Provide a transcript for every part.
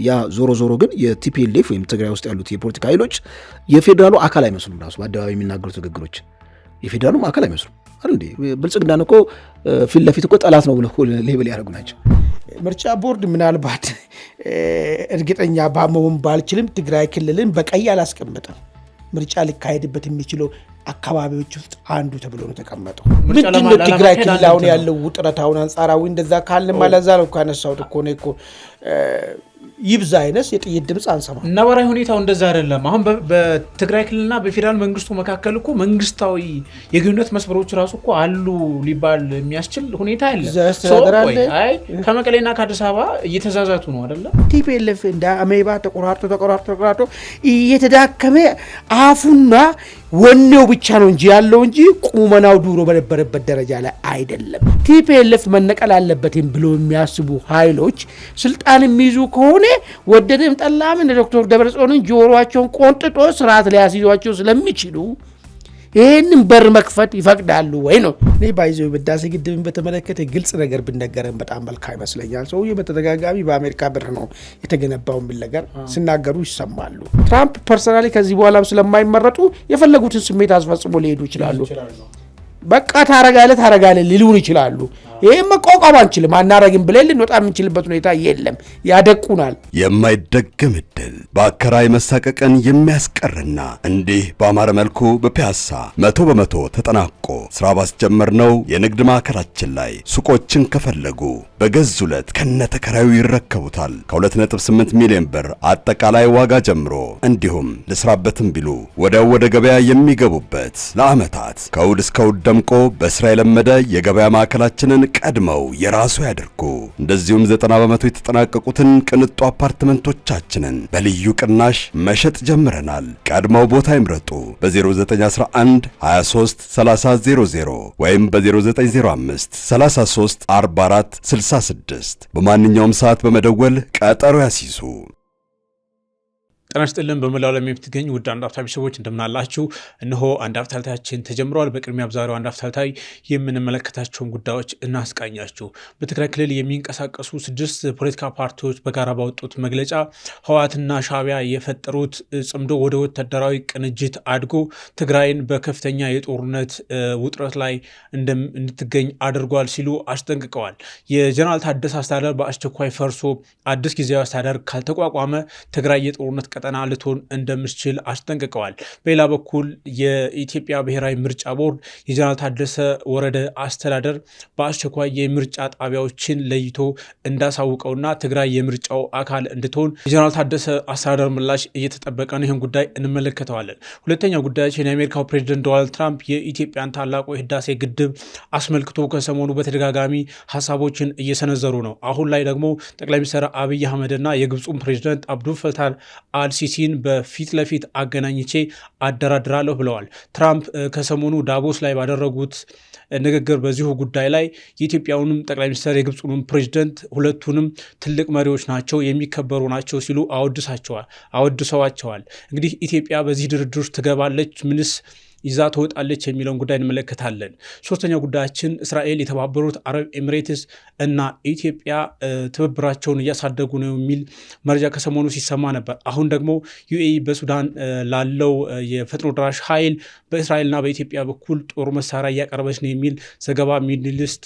ያ ዞሮ ግን የቲፒኤልኤፍ ወይም ትግራይ ውስጥ ያሉት የፖለቲካ ኃይሎች የፌዴራሉ አካል አይመስሉም። ራሱ በአደባባይ የሚናገሩት ንግግሮች የፌዴራሉም አካል አይመስሉም አይደል እንዴ? ብልጽግና እኮ ፊት ለፊት እኮ ጠላት ነው ብለው ሌብል ያደርጉ ናቸው። ምርጫ ቦርድ ምናልባት እርግጠኛ ባመውን ባልችልም ትግራይ ክልልን በቀይ አላስቀመጠም። ምርጫ ሊካሄድበት የሚችለው አካባቢዎች ውስጥ አንዱ ተብሎ ነው ተቀመጠው። ምንድነው ትግራይ ክልል አሁን ያለው ውጥረት አሁን አንጻራዊ እንደዛ ካልን ማለዛ ነው ካነሳው እኮ ይብዛ አይነስ የጥይት ድምጽ አንሰማ። ነባራዊ ሁኔታው እንደዛ አይደለም። አሁን በትግራይ ክልልና በፌዴራል መንግስቱ መካከል እኮ መንግስታዊ የግንኙነት መስመሮች ራሱ እኮ አሉ ሊባል የሚያስችል ሁኔታ አለ። አይ ከመቀሌና ከአዲስ አበባ እየተዛዛቱ ነው አይደለ? ቲፒኤልኤፍ እንደ አሜባ ተቆራርጦ እየተዳከመ አፉና ወኔው ብቻ ነው እንጂ ያለው እንጂ ቁመናው ዱሮ በነበረበት ደረጃ ላይ አይደለም። ቲፒኤልኤፍ መነቀል አለበትም ብሎ የሚያስቡ ኃይሎች ስልጣን የሚይዙ ከሆነ ወደደም ጠላም እንደ ዶክተር ደብረጽዮንን ጆሮአቸውን ቆንጥጦ ስርዓት ላይ ያስይዟቸው ስለሚችሉ ይሄንን በር መክፈት ይፈቅዳሉ ወይ ነው። እኔ ባይዘው በዳሴ ግድብን በተመለከተ ግልጽ ነገር ብንነገረን በጣም መልካም ይመስለኛል። ሰውዬው በተደጋጋሚ በአሜሪካ ብር ነው የተገነባው የሚል ነገር ሲናገሩ ይሰማሉ። ትራምፕ ፐርሰናሊ ከዚህ በኋላም ስለማይመረጡ የፈለጉትን ስሜት አስፈጽሞ ሊሄዱ ይችላሉ። በቃ ታረጋለህ ሊሉን ይችላሉ። ይሄን መቋቋም አንችልም አናረግም ብለን ልንወጣ የምንችልበት ሁኔታ የለም። ያደቁናል። የማይደገም እድል በአከራይ መሳቀቅን የሚያስቀርና እንዲህ በአማረ መልኩ በፒያሳ 100% ተጠናቆ ስራ ባስጀመርነው የንግድ ማዕከላችን ላይ ሱቆችን ከፈለጉ በገዙለት ከነተከራዩ ይረከቡታል። ከ2.8 ሚሊዮን ብር አጠቃላይ ዋጋ ጀምሮ እንዲሁም ለስራበትም ቢሉ ወደ ገበያ የሚገቡበት ለዓመታት ከእሑድ እስከ እሑድ ደምቆ በስራ የለመደ የገበያ ማዕከላችንን ቀድመው የራሱ ያድርጉ። እንደዚሁም 90% የተጠናቀቁትን ቅንጡ አፓርትመንቶቻችንን በልዩ ቅናሽ መሸጥ ጀምረናል። ቀድመው ቦታ ይምረጡ። በ0911 23 3000 ወይም በ0905 33 44 66 በማንኛውም ሰዓት በመደወል ቀጠሮ ያስይዙ። ጤና ይስጥልን። በመላው ዓለም የምትገኙ ውድ አንድ አፍታ ቤተሰቦች እንደምናላችሁ፣ እነሆ አንድ አፍታ ታችን ተጀምሯል። በቅድሚያ በዛሬው አንድ አፍታ ታይ የምንመለከታቸውን ጉዳዮች እናስቃኛችሁ። በትግራይ ክልል የሚንቀሳቀሱ 6 ፖለቲካ ፓርቲዎች በጋራ ባወጡት መግለጫ ህወሓትና ሻዕቢያ የፈጠሩት ጽምዶ ወደ ወታደራዊ ቅንጅት አድጎ ትግራይን በከፍተኛ የጦርነት ውጥረት ላይ እንድትገኝ አድርጓል ሲሉ አስጠንቅቀዋል። የጀነራል ታደሰ አስተዳደር በአስቸኳይ ፈርሶ አዲስ ጊዜያዊ አስተዳደር ካልተቋቋመ ትግራይ የጦርነት ቀጠና ልትሆን እንደምትችል አስጠንቅቀዋል። በሌላ በኩል የኢትዮጵያ ብሔራዊ ምርጫ ቦርድ የጀነራል ታደሰ ወረደ አስተዳደር በአስቸኳይ የምርጫ ጣቢያዎችን ለይቶ እንዳሳውቀውና ትግራይ የምርጫው አካል እንድትሆን የጀነራል ታደሰ አስተዳደር ምላሽ እየተጠበቀ ነው። ይህን ጉዳይ እንመለከተዋለን። ሁለተኛው ጉዳያችን የአሜሪካው ፕሬዚደንት ዶናልድ ትራምፕ የኢትዮጵያን ታላቁ የህዳሴ ግድብ አስመልክቶ ከሰሞኑ በተደጋጋሚ ሀሳቦችን እየሰነዘሩ ነው። አሁን ላይ ደግሞ ጠቅላይ ሚኒስትር አብይ አህመድና የግብፁን ፕሬዚደንት አብዱል ፈታህ አልሲሲን በፊት ለፊት አገናኝቼ አደራድራለሁ ብለዋል። ትራምፕ ከሰሞኑ ዳቦስ ላይ ባደረጉት ንግግር በዚሁ ጉዳይ ላይ የኢትዮጵያውንም ጠቅላይ ሚኒስትር የግብፁንም ፕሬዚደንት ሁለቱንም ትልቅ መሪዎች ናቸው፣ የሚከበሩ ናቸው ሲሉ አወድሰዋቸዋል። እንግዲህ ኢትዮጵያ በዚህ ድርድር ውስጥ ትገባለች ምንስ ይዛ ትወጣለች የሚለውን ጉዳይ እንመለከታለን። ሶስተኛው ጉዳያችን እስራኤል፣ የተባበሩት አረብ ኤሚሬትስ እና ኢትዮጵያ ትብብራቸውን እያሳደጉ ነው የሚል መረጃ ከሰሞኑ ሲሰማ ነበር። አሁን ደግሞ ዩኤኢ በሱዳን ላለው የፈጥኖ ደራሽ ኃይል በእስራኤልና በኢትዮጵያ በኩል ጦር መሳሪያ እያቀረበች ነው የሚል ዘገባ ሚድል ኢስት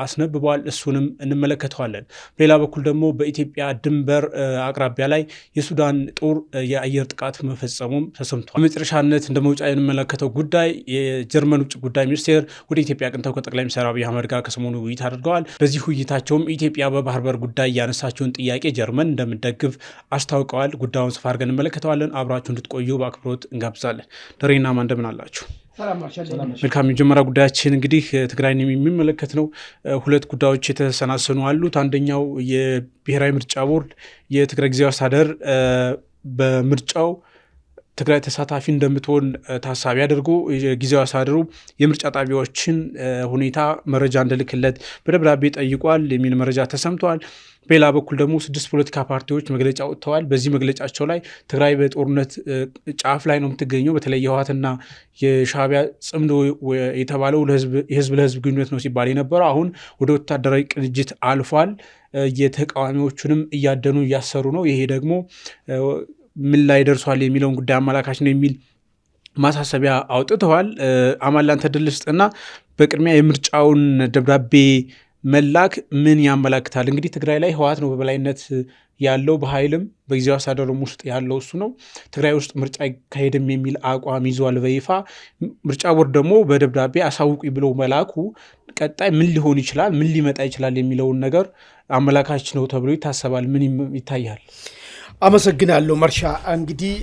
አስነብቧል። እሱንም እንመለከተዋለን። በሌላ በኩል ደግሞ በኢትዮጵያ ድንበር አቅራቢያ ላይ የሱዳን ጦር የአየር ጥቃት መፈጸሙም ተሰምቷል። በመጨረሻነት እንደ መውጫ የምንመለከተው ጉዳይ የጀርመን ውጭ ጉዳይ ሚኒስቴር ወደ ኢትዮጵያ ቅንተው ከጠቅላይ ሚኒስትር አብይ አህመድ ጋር ከሰሞኑ ውይይት አድርገዋል። በዚህ ውይይታቸውም ኢትዮጵያ በባህር በር ጉዳይ ያነሳቸውን ጥያቄ ጀርመን እንደምትደግፍ አስታውቀዋል። ጉዳዩን ሰፋ አድርገን እንመለከተዋለን። አብራችሁ እንድትቆዩ በአክብሮት እንጋብዛለን። ደሬና ማን እንደምን አላችሁ? መልካም። የመጀመሪያ ጉዳያችን እንግዲህ ትግራይን የሚመለከት ነው። ሁለት ጉዳዮች የተሰናሰኑ አሉት። አንደኛው የብሔራዊ ምርጫ ቦርድ የትግራይ ጊዜያዊ አስተዳደር በምርጫው ትግራይ ተሳታፊ እንደምትሆን ታሳቢ አድርጎ ጊዜያዊ አስተዳደሩ የምርጫ ጣቢያዎችን ሁኔታ መረጃ እንድልክለት በደብዳቤ ጠይቋል የሚል መረጃ ተሰምተዋል። በሌላ በኩል ደግሞ 6 ፖለቲካ ፓርቲዎች መግለጫ ወጥተዋል። በዚህ መግለጫቸው ላይ ትግራይ በጦርነት ጫፍ ላይ ነው የምትገኘው፣ በተለይ የህወሓትና የሻዕቢያ ጽምዶ የተባለው የህዝብ ለህዝብ ግንኙነት ነው ሲባል የነበረው አሁን ወደ ወታደራዊ ቅንጅት አልፏል። የተቃዋሚዎቹንም እያደኑ እያሰሩ ነው። ይሄ ደግሞ ምን ላይ ደርሷል የሚለውን ጉዳይ አመላካች ነው የሚል ማሳሰቢያ አውጥተዋል። አማን ላንተ ድል ስጥና በቅድሚያ የምርጫውን ደብዳቤ መላክ ምን ያመላክታል? እንግዲህ ትግራይ ላይ ህወሓት ነው በበላይነት ያለው፣ በኃይልም በጊዜያዊ አስተዳደሩም ውስጥ ያለው እሱ ነው። ትግራይ ውስጥ ምርጫ አይካሄድም የሚል አቋም ይዟል በይፋ። ምርጫ ቦርድ ደግሞ በደብዳቤ አሳውቁ ብሎ መላኩ ቀጣይ ምን ሊሆን ይችላል፣ ምን ሊመጣ ይችላል የሚለውን ነገር አመላካች ነው ተብሎ ይታሰባል። ምን ይታያል? አመሰግናለሁ መርሻ። እንግዲህ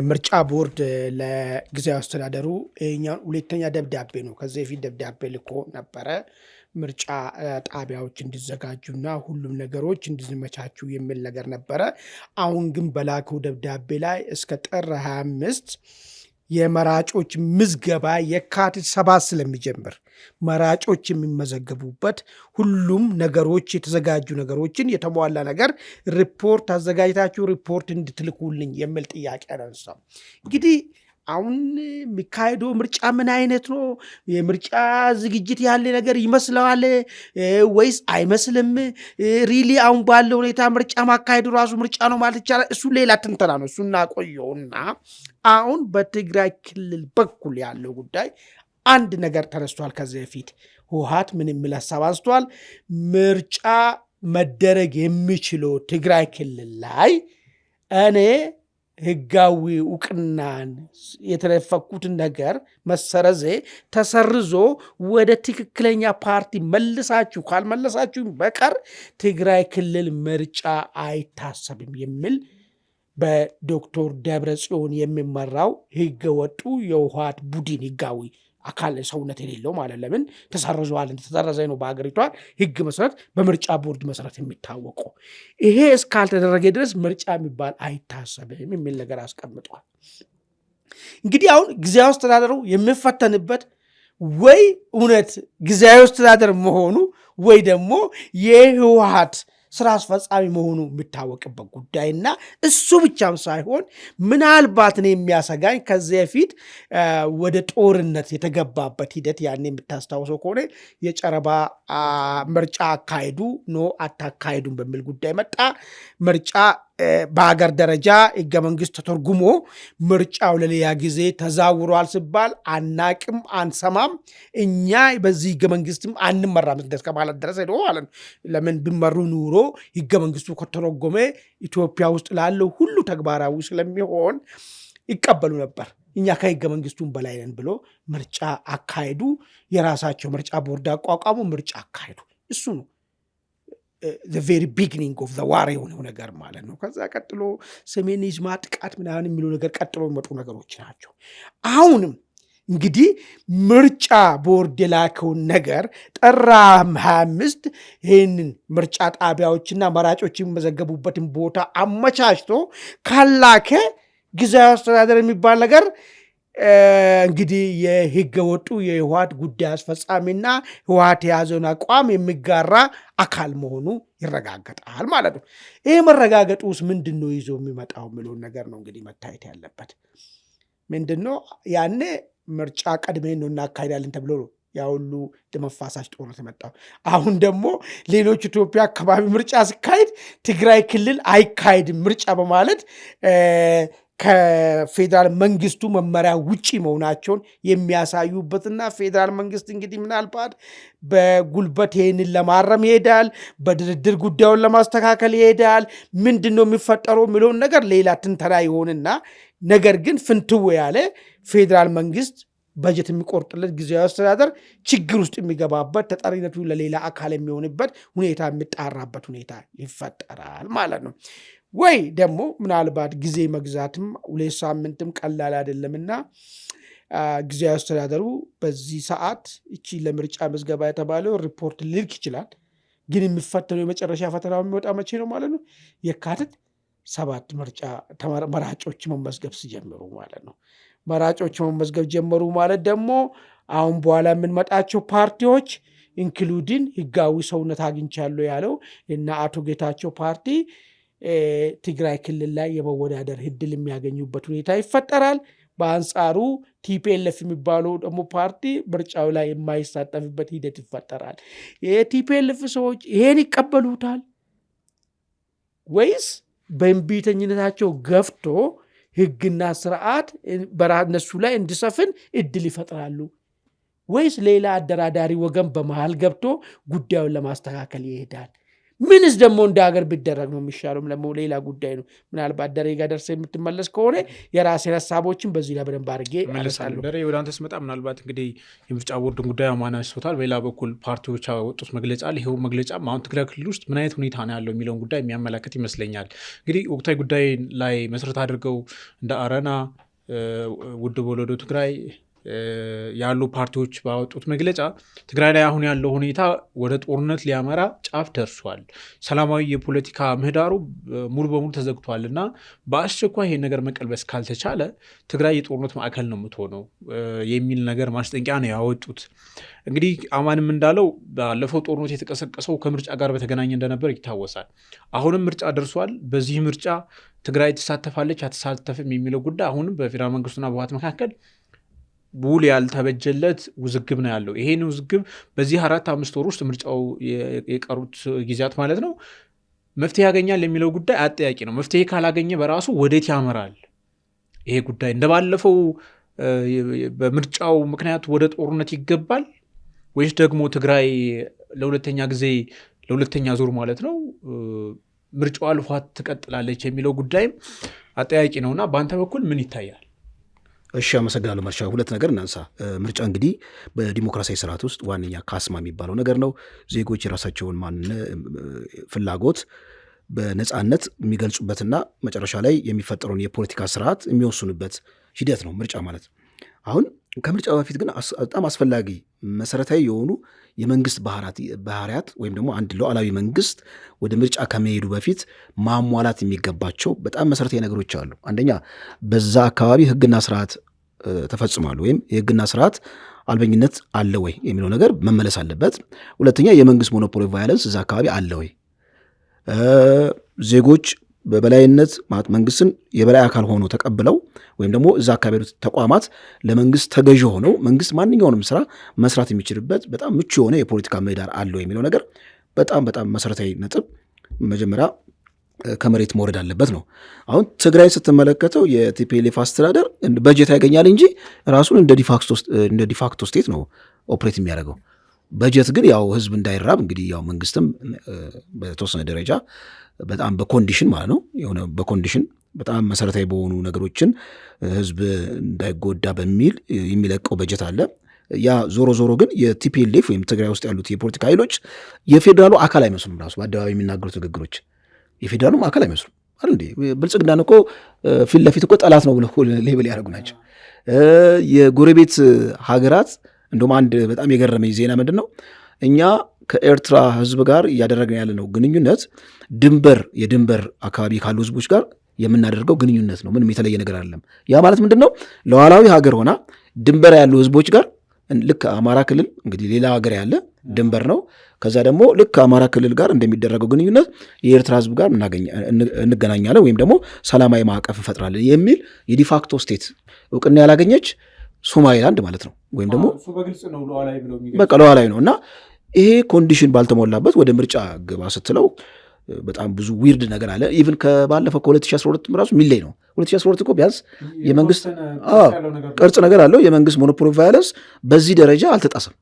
ምርጫ ቦርድ ለጊዜያዊ አስተዳደሩ ይኸኛውን ሁለተኛ ደብዳቤ ነው። ከዚህ በፊት ደብዳቤ ልኮ ነበረ ምርጫ ጣቢያዎች እንዲዘጋጁና ሁሉም ነገሮች እንዲመቻቹ የሚል ነገር ነበረ። አሁን ግን በላከው ደብዳቤ ላይ እስከ ጥር 25 የመራጮች ምዝገባ የካቲት 7 ስለሚጀምር መራጮች የሚመዘገቡበት ሁሉም ነገሮች የተዘጋጁ ነገሮችን የተሟላ ነገር ሪፖርት አዘጋጅታችሁ ሪፖርት እንድትልኩልኝ የሚል ጥያቄ አነሳው። እንግዲህ አሁን የሚካሄደው ምርጫ ምን አይነት ነው? የምርጫ ዝግጅት ያለ ነገር ይመስለዋል ወይስ አይመስልም? ሪሊ አሁን ባለው ሁኔታ ምርጫ ማካሄዱ ራሱ ምርጫ ነው ማለት ይቻላል? እሱ ሌላ ትንተና ነው። እሱ እናቆየውና አሁን በትግራይ ክልል በኩል ያለው ጉዳይ አንድ ነገር ተነስቷል። ከዚህ በፊት ህወሓት ምን የሚል ሀሳብ አንስቷል? ምርጫ መደረግ የሚችለው ትግራይ ክልል ላይ እኔ ህጋዊ እውቅናን የተነፈኩትን ነገር መሰረዜ ተሰርዞ ወደ ትክክለኛ ፓርቲ መልሳችሁ ካልመለሳችሁ በቀር ትግራይ ክልል ምርጫ አይታሰብም የሚል በዶክተር ደብረጽዮን የሚመራው ህገ ወጡ የህወሓት ቡድን ህጋዊ አካል ሰውነት የሌለው ማለት ለምን ተሰርዟል? ተሰረዘ ነው በሀገሪቷ ህግ መሰረት በምርጫ ቦርድ መሰረት የሚታወቀው። ይሄ እስካልተደረገ ድረስ ምርጫ የሚባል አይታሰብም የሚል ነገር አስቀምጧል። እንግዲህ አሁን ጊዜያዊ አስተዳደሩ የሚፈተንበት ወይ እውነት ጊዜያዊ አስተዳደር መሆኑ ወይ ደግሞ የህወሓት ስራ አስፈጻሚ መሆኑ የሚታወቅበት ጉዳይና እሱ ብቻም ሳይሆን ምናልባት ነው የሚያሰጋኝ ከዚህ በፊት ወደ ጦርነት የተገባበት ሂደት ያን የምታስታውሰው ከሆነ የጨረባ ምርጫ አካሄዱ ነው አታካሄዱም በሚል ጉዳይ መጣ። ምርጫ በሀገር ደረጃ ህገ መንግስት ተተርጉሞ ምርጫው ለሌላ ጊዜ ተዛውሯል ሲባል አናቅም አንሰማም፣ እኛ በዚህ ህገ መንግስትም አንመራም እስከ ማለት ድረስ ሄዶ ማለት ነው። ለምን ቢመሩ ኑሮ ህገ መንግስቱ ከተረጎመ ኢትዮጵያ ውስጥ ላለው ሁሉ ተግባራዊ ስለሚሆን ይቀበሉ ነበር። እኛ ከህገ መንግስቱን በላይ ነን ብሎ ምርጫ አካሄዱ። የራሳቸው ምርጫ ቦርድ አቋቋሙ፣ ምርጫ አካሄዱ። እሱ ነው the very beginning of the war የሆነው ነገር ማለት ነው። ከዛ ቀጥሎ ሰሜን ዕዝ ማጥቃት ምናምን የሚሉ ነገር ቀጥሎ የሚመጡ ነገሮች ናቸው። አሁንም እንግዲህ ምርጫ ቦርድ የላከውን ነገር ጥር 25 ይህንን ምርጫ ጣቢያዎችና መራጮች የሚመዘገቡበትን ቦታ አመቻችቶ ካላከ ጊዜያዊ አስተዳደር የሚባል ነገር እንግዲህ የህገ ወጡ የህወሓት ጉዳይ አስፈጻሚና ህወሓት የያዘውን አቋም የሚጋራ አካል መሆኑ ይረጋገጣል ማለት ነው። ይህ መረጋገጡ ውስጥ ምንድን ነው ይዞ የሚመጣው የሚለውን ነገር ነው እንግዲህ መታየት ያለበት። ምንድን ነው ያኔ ምርጫ ቀድሜን ነው እናካሄዳለን ተብሎ ነው ያ ሁሉ ደመፋሳሽ ጦርነት የመጣው። አሁን ደግሞ ሌሎች ኢትዮጵያ አካባቢ ምርጫ ሲካሄድ ትግራይ ክልል አይካሄድም ምርጫ በማለት ከፌዴራል መንግስቱ መመሪያ ውጪ መሆናቸውን የሚያሳዩበትና ፌዴራል መንግስት እንግዲህ ምናልባት በጉልበት ይህንን ለማረም ይሄዳል፣ በድርድር ጉዳዩን ለማስተካከል ይሄዳል። ምንድን ነው የሚፈጠረው የሚለውን ነገር ሌላ ትንተና ይሆንና ነገር ግን ፍንትው ያለ ፌዴራል መንግስት በጀት የሚቆርጥለት ጊዜያዊ አስተዳደር ችግር ውስጥ የሚገባበት ተጠሪነቱ ለሌላ አካል የሚሆንበት ሁኔታ የሚጣራበት ሁኔታ ይፈጠራል ማለት ነው። ወይ ደግሞ ምናልባት ጊዜ መግዛትም 2 ሳምንትም ቀላል አይደለምና ጊዜያዊ አስተዳደሩ በዚህ ሰዓት እቺ ለምርጫ መዝገባ የተባለው ሪፖርት ሊልክ ይችላል። ግን የሚፈተነው የመጨረሻ ፈተናው የሚወጣ መቼ ነው ማለት ነው? የካቲት 7 ምርጫ መራጮች መመዝገብ ሲጀምሩ ማለት ነው። መራጮች መመዝገብ ጀመሩ ማለት ደግሞ አሁን በኋላ የምንመጣቸው ፓርቲዎች ኢንክሉዲን ህጋዊ ሰውነት አግኝቻለሁ ያለው እና አቶ ጌታቸው ፓርቲ ትግራይ ክልል ላይ የመወዳደር እድል የሚያገኙበት ሁኔታ ይፈጠራል። በአንጻሩ ቲፒኤልኤፍ የሚባለው ደግሞ ፓርቲ ምርጫው ላይ የማይሳተፍበት ሂደት ይፈጠራል። የቲፒኤልኤፍ ሰዎች ይሄን ይቀበሉታል ወይስ በእንቢተኝነታቸው ገፍቶ ህግና ስርዓት በእነሱ ላይ እንዲሰፍን እድል ይፈጥራሉ? ወይስ ሌላ አደራዳሪ ወገን በመሃል ገብቶ ጉዳዩን ለማስተካከል ይሄዳል? ምንስ ደግሞ እንደ ሀገር ቢደረግ ነው የሚሻለው? ደግሞ ሌላ ጉዳይ ነው። ምናልባት ደሬ ጋር ደርሰህ የምትመለስ ከሆነ የራሴን ሀሳቦችን በዚህ ላይ በደንብ አድርጌ እመለሳለሁ። ደሬ ወደ አንተ ስመጣ ምናልባት እንግዲህ የምርጫ ቦርድን ጉዳይ ማናስቶታል። በሌላ በኩል ፓርቲዎች ያወጡት መግለጫ ይኸው መግለጫ አሁን ትግራይ ክልል ውስጥ ምን አይነት ሁኔታ ነው ያለው የሚለውን ጉዳይ የሚያመላክት ይመስለኛል። እንግዲህ ወቅታዊ ጉዳይ ላይ መሰረት አድርገው እንደ አረና፣ ውድብ ወለዶ ትግራይ ያሉ ፓርቲዎች ባወጡት መግለጫ ትግራይ ላይ አሁን ያለው ሁኔታ ወደ ጦርነት ሊያመራ ጫፍ ደርሷል፣ ሰላማዊ የፖለቲካ ምህዳሩ ሙሉ በሙሉ ተዘግቷል እና በአስቸኳይ ይሄን ነገር መቀልበስ ካልተቻለ ትግራይ የጦርነት ማዕከል ነው የምትሆነው የሚል ነገር ማስጠንቀቂያ ነው ያወጡት። እንግዲህ አማንም እንዳለው ባለፈው ጦርነት የተቀሰቀሰው ከምርጫ ጋር በተገናኘ እንደነበር ይታወሳል። አሁንም ምርጫ ደርሷል። በዚህ ምርጫ ትግራይ ትሳተፋለች አትሳተፍም የሚለው ጉዳይ አሁንም በፌዴራል መንግስቱና በህወሓት መካከል ውል ያልተበጀለት ውዝግብ ነው ያለው። ይሄን ውዝግብ በዚህ 4-5 ወር ውስጥ ምርጫው የቀሩት ጊዜያት ማለት ነው መፍትሄ ያገኛል የሚለው ጉዳይ አጠያቂ ነው። መፍትሄ ካላገኘ በራሱ ወዴት ያመራል ይሄ ጉዳይ? እንደባለፈው በምርጫው ምክንያት ወደ ጦርነት ይገባል ወይስ ደግሞ ትግራይ ለሁለተኛ ዙር ማለት ነው ምርጫው አልፏት ትቀጥላለች የሚለው ጉዳይም አጠያቂ ነውና በአንተ በኩል ምን ይታያል? እሺ፣ አመሰግናለሁ ማርሻ። ሁለት ነገር እናንሳ። ምርጫ እንግዲህ በዲሞክራሲያዊ ስርዓት ውስጥ ዋነኛ ካስማ የሚባለው ነገር ነው። ዜጎች የራሳቸውን ፍላጎት በነፃነት የሚገልጹበትና መጨረሻ ላይ የሚፈጠረውን የፖለቲካ ስርዓት የሚወስኑበት ሂደት ነው ምርጫ ማለት። አሁን ከምርጫ በፊት ግን በጣም አስፈላጊ መሰረታዊ የሆኑ የመንግስት ባህሪያት ወይም ደግሞ አንድ ሉዓላዊ መንግስት ወደ ምርጫ ከመሄዱ በፊት ማሟላት የሚገባቸው በጣም መሰረታዊ ነገሮች አሉ። አንደኛ በዛ አካባቢ ህግና ስርዓት ተፈጽሟል ወይም የህግና ስርዓት አልበኝነት አለ ወይ የሚለው ነገር መመለስ አለበት። ሁለተኛ የመንግስት ሞኖፖሊ ቫዮለንስ እዛ አካባቢ አለ ወይ፣ ዜጎች በበላይነት ማለት መንግስትን የበላይ አካል ሆኖ ተቀብለው ወይም ደግሞ እዛ አካባቢ ተቋማት ለመንግስት ተገዥ ሆነው መንግስት ማንኛውንም ስራ መስራት የሚችልበት በጣም ምቹ የሆነ የፖለቲካ ምህዳር አለው የሚለው ነገር በጣም መሰረታዊ ነጥብ መጀመሪያ ከመሬት መውረድ አለበት ነው። አሁን ትግራይ ስትመለከተው የቲፒኤልኤፍ አስተዳደር በጀት ያገኛል እንጂ ራሱን እንደ ዲፋክቶ ስቴት ነው ኦፕሬት የሚያደርገው። በጀት ግን ያው ህዝብ እንዳይራብ እንግዲህ ያው መንግስትም በተወሰነ ደረጃ በጣም በኮንዲሽን ማለት ነው የሆነ በኮንዲሽን በጣም መሰረታዊ በሆኑ ነገሮችን ህዝብ እንዳይጎዳ በሚል የሚለቀው በጀት አለ። ያ ዞሮ ግን የቲፒኤልኤፍ ወይም ትግራይ ውስጥ ያሉት የፖለቲካ ኃይሎች የፌዴራሉ አካል አይመስሉም። ራሱ በአደባባይ የሚናገሩት ንግግሮች የፌዴራሉም አካል አይመስሉም አይደል እንዴ? ብልጽግናን እኮ ፊት ለፊት እኮ ጠላት ነው ብለው ሌብል ያደርጉ ናቸው። የጎረቤት ሀገራት እንደውም አንድ በጣም የገረመኝ ዜና ምንድን ነው፣ እኛ ከኤርትራ ህዝብ ጋር እያደረግን ያለ ነው ግንኙነት የድንበር አካባቢ ካሉ ህዝቦች ጋር የምናደርገው ግንኙነት ነው። ምንም የተለየ ነገር አይደለም። ያ ማለት ምንድን ነው? ሉዓላዊ ሀገር ሆና ድንበር ያሉ ህዝቦች ጋር ልክ አማራ ክልል እንግዲህ ሌላ ሀገር ያለ ድንበር ነው። ከዛ ደግሞ ልክ አማራ ክልል ጋር እንደሚደረገው ግንኙነት የኤርትራ ህዝብ ጋር እንገናኛለን ወይም ደግሞ ሰላማዊ ማዕቀፍ እንፈጥራለን የሚል የዲፋክቶ ስቴት እውቅና ያላገኘች ሶማሌላንድ ማለት ነው። ወይም ደግሞ በቃ ሉዓላዊ ነው እና ይሄ ኮንዲሽን ባልተሞላበት ወደ ምርጫ ግባ ስትለው በጣም ብዙ ዊርድ ነገር አለ። ኢቭን ከባለፈው ከ2012 ራሱ ሚለይ ነው። 2012 እኮ ቢያንስ የመንግስት ቅርጽ ነገር አለው። የመንግስት ሞኖፖሊ ቫዮለንስ በዚህ ደረጃ አልተጣሰም።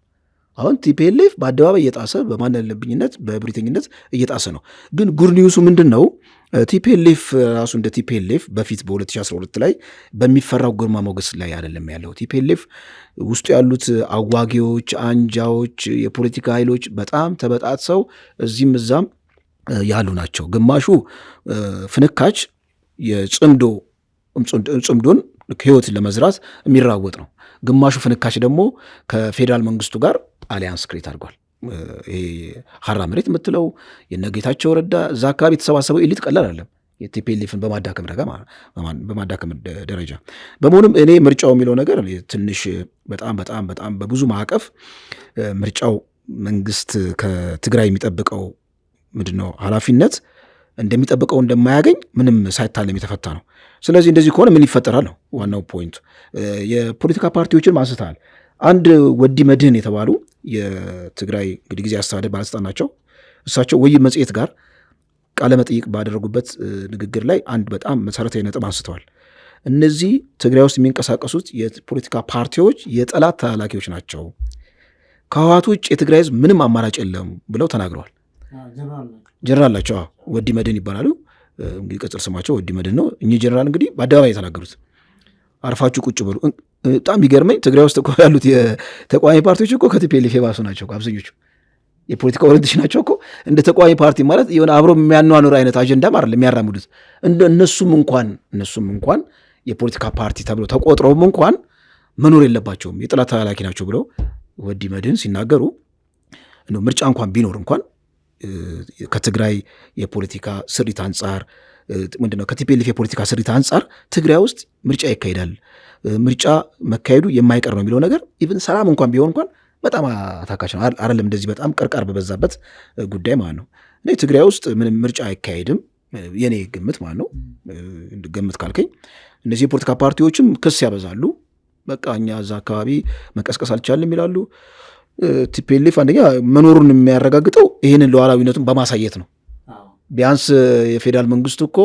አሁን ቲፒኤልኤፍ በአደባባይ እየጣሰ በማንለብኝነት በብሪተኝነት እየጣሰ ነው። ግን ጉድ ኒውሱ ምንድን ነው? ቲፒኤልኤፍ ራሱ እንደ ቲፒኤልኤፍ በፊት በ2012 ላይ በሚፈራው ግርማ ሞገስ ላይ አይደለም ያለው። ቲፒኤልኤፍ ውስጡ ያሉት አዋጊዎች፣ አንጃዎች፣ የፖለቲካ ኃይሎች በጣም ተበጣጥሰው እዚህም እዛም ያሉ ናቸው። ግማሹ ፍንካች ጽምዶን ህይወትን ለመዝራት የሚራወጥ ነው። ግማሹ ፍንካች ደግሞ ከፌዴራል መንግስቱ ጋር አሊያንስ ክሬት አድርጓል። ይሄ ሀራ መሬት የምትለው የነጌታቸው ረዳ እዛ አካባቢ የተሰባሰበው ኤሊት ቀላል አይደለም። የቲፒኤልኤፍን በማዳከም ደረጃ በመሆኑም እኔ ምርጫው የሚለው ነገር ትንሽ በጣም በብዙ ማዕቀፍ ምርጫው መንግስት ከትግራይ የሚጠብቀው ምንድነው ኃላፊነት እንደሚጠብቀው እንደማያገኝ ምንም ሳይታለም የተፈታ ነው። ስለዚህ እንደዚህ ከሆነ ምን ይፈጠራል ነው ዋናው ፖይንቱ። የፖለቲካ ፓርቲዎችን ማንስተሃል። አንድ ወዲ መድህን የተባሉ የትግራይ እንግዲህ ጊዜ አስተዳደር ባለስልጣን ናቸው። እሳቸው ወይም መጽሔት ጋር ቃለ መጠይቅ ባደረጉበት ንግግር ላይ አንድ በጣም መሰረታዊ ነጥብ አንስተዋል። እነዚህ ትግራይ ውስጥ የሚንቀሳቀሱት የፖለቲካ ፓርቲዎች የጠላት ተላላኪዎች ናቸው፣ ከህወሓት ውጭ የትግራይ ህዝብ ምንም አማራጭ የለም ብለው ተናግረዋል። ጀነራል ናቸው፣ ወዲ መድህን ይባላሉ። እንግዲህ ቅጽል ስማቸው ወዲ መድህን ነው። እኚህ ጀነራል እንግዲህ በአደባባይ የተናገሩት አርፋችሁ ቁጭ በሉ። በጣም ቢገርመኝ ትግራይ ውስጥ እኮ ያሉት የተቃዋሚ ፓርቲዎች እኮ ከቲፒኤልኤፍ የባሱ ናቸው። አብዛኞቹ የፖለቲካ ኦሪንቴሽን ናቸው እኮ እንደ ተቃዋሚ ፓርቲ ማለት የሆነ አብሮ የሚያኗኑር አይነት አጀንዳ ማለት የሚያራምዱት እነሱም እንኳን የፖለቲካ ፓርቲ ተብለው ተቆጥረውም እንኳን መኖር የለባቸውም የጠላት ተላላኪ ናቸው ብለው ወዲ መድህን ሲናገሩ ምርጫ እንኳን ቢኖር እንኳን ከትግራይ የፖለቲካ ስሪት አንጻር ምንድነው ከቲፒኤልኤፍ የፖለቲካ ስሪት አንጻር ትግራይ ውስጥ ምርጫ ይካሄዳል፣ ምርጫ መካሄዱ የማይቀር ነው የሚለው ነገር ኢቭን ሰላም እንኳን ቢሆን እንኳን በጣም አታካች ነው አይደለም። እንደዚህ በጣም ቀርቃር በበዛበት ጉዳይ ማለት ነው። እኔ ትግራይ ውስጥ ምንም ምርጫ አይካሄድም የኔ ግምት ማለት ነው። ግምት ካልከኝ እነዚህ የፖለቲካ ፓርቲዎችም ክስ ያበዛሉ። በቃ እኛ እዛ አካባቢ መቀስቀስ አልቻልም ይላሉ። ቲፒኤልኤፍ አንደኛ መኖሩን የሚያረጋግጠው ይህንን ሉዓላዊነቱን በማሳየት ነው። ቢያንስ የፌዴራል መንግስቱ እኮ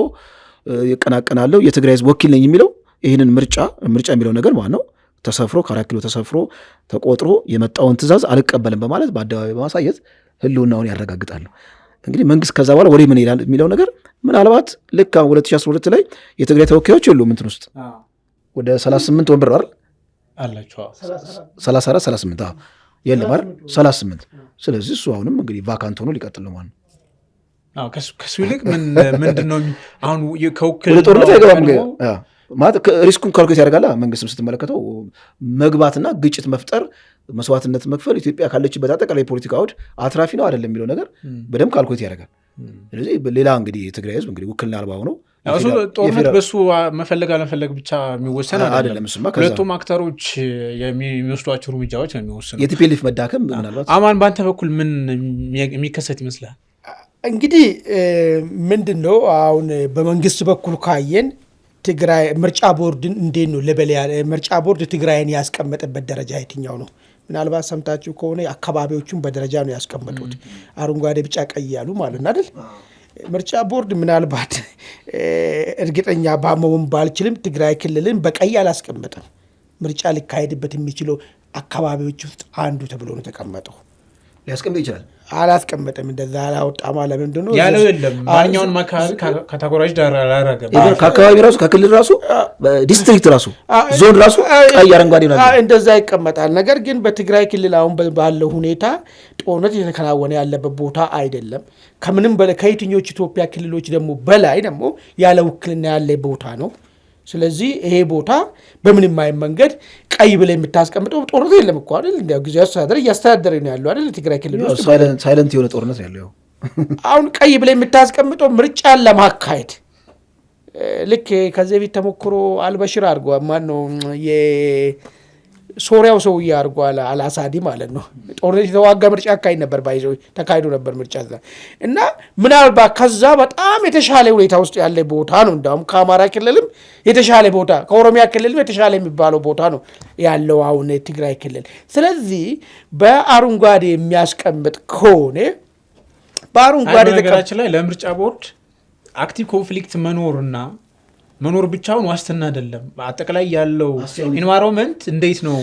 ይቀናቀናለሁ የትግራይ ህዝብ ወኪል ነኝ የሚለው ይህንን ምርጫ የሚለው ነገር ማለት ነው ተሰፍሮ ከ4 ኪሎ ተሰፍሮ ተቆጥሮ የመጣውን ትእዛዝ አልቀበልም በማለት በአደባባይ በማሳየት ህልውናውን ያረጋግጣሉ። እንግዲህ መንግስት ከዛ በኋላ ወደ ምን ይላል የሚለው ነገር ምናልባት ልክ 2012 ላይ የትግራይ ተወካዮች የሉም እንትን ውስጥ ወደ 38 ወንበር አይደል አላቸው 34 38 የለም አይደል 38። ስለዚህ እሱ አሁንም እንግዲህ ቫካንት ሆኖ ሊቀጥል ነው ማለት ነው። ከሱ ይልቅ ምንድን ነው አሁን ከውክል ወደ ጦርነት አይገባም ማለት ሪስኩን ካልኩሌት ያደርጋል መንግስትም ስትመለከተው መግባትና ግጭት መፍጠር መስዋዕትነት መክፈል ኢትዮጵያ ካለችበት አጠቃላይ የፖለቲካ አውድ አትራፊ ነው አይደለም የሚለው ነገር በደንብ ካልኩሌት ያደርጋል። ስለዚህ ሌላ እንግዲህ የትግራይ ህዝብ እንግዲህ ውክልና አልባ ሆነው ጦርነት በሱ መፈለግ አለመፈለግ ብቻ የሚወሰን አይደለም። ሁለቱም አክተሮች የሚወስዷቸው እርምጃዎች ነው የሚወሰኑ። የቲፒኤልኤፍ መዳከም ምናልባት አማን በአንተ በኩል ምን የሚከሰት ይመስላል? እንግዲህ ምንድን ነው አሁን በመንግስት በኩል ካየን ትግራይ ምርጫ ቦርድን እንዴት ነው ለበለ ምርጫ ቦርድ ትግራይን ያስቀመጠበት ደረጃ የትኛው ነው? ምናልባት ሰምታችሁ ከሆነ አካባቢዎቹን በደረጃ ነው ያስቀመጡት። አረንጓዴ፣ ቢጫ፣ ቀይ ያሉ ማለት አይደል? ምርጫ ቦርድ ምናልባት እርግጠኛ ባመውን ባልችልም ትግራይ ክልልን በቀይ አላስቀመጠም። ምርጫ ሊካሄድበት የሚችለው አካባቢዎች ውስጥ አንዱ ተብሎ ነው ተቀመጠው። ሊያስቀምጥ ይችላል አላስቀመጠም። እንደዛ አላወጣም። ለምንድን ነው ያለው? የለም ማንኛውን ካታጎራይዝ ዳር አላረገም። ከአካባቢ ራሱ ከክልል ራሱ ዲስትሪክት ራሱ ዞን ራሱ ቀይ አረንጓዴ ነው እንደዛ ይቀመጣል። ነገር ግን በትግራይ ክልል አሁን ባለው ሁኔታ ጦርነት እየተከናወነ ያለበት ቦታ አይደለም። ከምንም በላይ ከየትኞቹ ኢትዮጵያ ክልሎች ደግሞ በላይ ደግሞ ያለ ውክልና ያለ ቦታ ነው። ስለዚህ ይሄ ቦታ በምንም አይነት መንገድ ቀይ ብለ የምታስቀምጠው ጦርነት የለም እኮ አይደል? እንዲያው ጊዜያዊ አስተዳደር እያስተዳደረ ነው ያለው አይደል? ትግራይ ክልል ውስጥ ሳይለንት የሆነ ጦርነት ያለው አሁን ቀይ ብለ የምታስቀምጠው ምርጫን ለማካሄድ ልክ ከዚህ በፊት ተሞክሮ አልበሽር አድርጓል። ማነው የሶሪያው ሰውዬ አድርጓል፣ አልአሳዲ ማለት ነው። ጦርነት የተዋጋ ምርጫ አካሄድ ነበር ተካሂዶ ነበር ምርጫ እና ምናልባት ከዛ በጣም የተሻለ ሁኔታ ውስጥ ያለ ቦታ ነው። እንዳውም ከአማራ ክልልም የተሻለ ቦታ ከኦሮሚያ ክልልም የተሻለ የሚባለው ቦታ ነው ያለው አሁን ትግራይ ክልል። ስለዚህ በአረንጓዴ የሚያስቀምጥ ከሆነ በአረንጓዴ ነገራችን ላይ ለምርጫ ቦርድ አክቲቭ ኮንፍሊክት መኖር ብቻውን ዋስትና አይደለም። አጠቃላይ ያለው ኢንቫይሮንመንት እንዴት ነው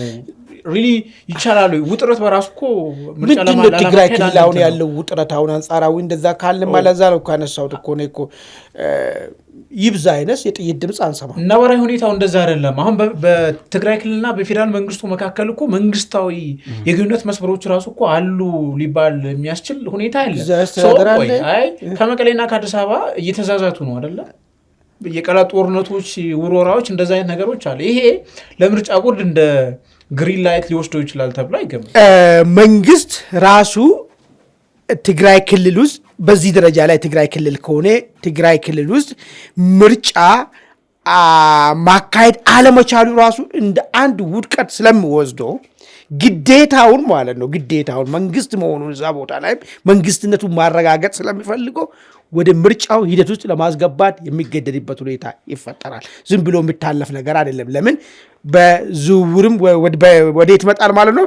ሪሊ ይቻላል? ውጥረት በራሱ እኮ ምርጫ ለማለት ትግራይ ክልል አሁን ያለው ውጥረት አሁን አንጻራዊ እንደዛ ካለ ማለዛ ነው ካነሳውት እኮ ነው እኮ ይብዛ አይነስ የጥይት ድምጽ አንሰማ። ነባራዊ ሁኔታው እንደዛ አይደለም። አሁን በትግራይ ክልልና በፌዴራል መንግስቱ መካከል እኮ መንግስታዊ የግንኙነት መስመሮች ራሱ እኮ አሉ ሊባል የሚያስችል ሁኔታ አለ። አይ ከመቀሌና ከአዲስ አበባ እየተዛዛቱ ነው አይደለ? የቀላት ጦርነቶች፣ ውሮራዎች እንደዛ አይነት ነገሮች አለ። ይሄ ለምርጫ ቦርድ እንደ ግሪን ላይት ሊወስደው ይችላል ተብሎ አይገምም። መንግስት ራሱ ትግራይ ክልል ውስጥ በዚህ ደረጃ ላይ ትግራይ ክልል ከሆነ ትግራይ ክልል ውስጥ ምርጫ ማካሄድ አለመቻሉ ራሱ እንደ አንድ ውድቀት ስለሚወስደው ግዴታውን ማለት ነው ግዴታውን መንግስት መሆኑን እዛ ቦታ ላይ መንግስትነቱን ማረጋገጥ ስለሚፈልገው ወደ ምርጫው ሂደት ውስጥ ለማስገባት የሚገደድበት ሁኔታ ይፈጠራል። ዝም ብሎ የሚታለፍ ነገር አይደለም። ለምን በዝውውርም ወዴት ይመጣል ማለት ነው።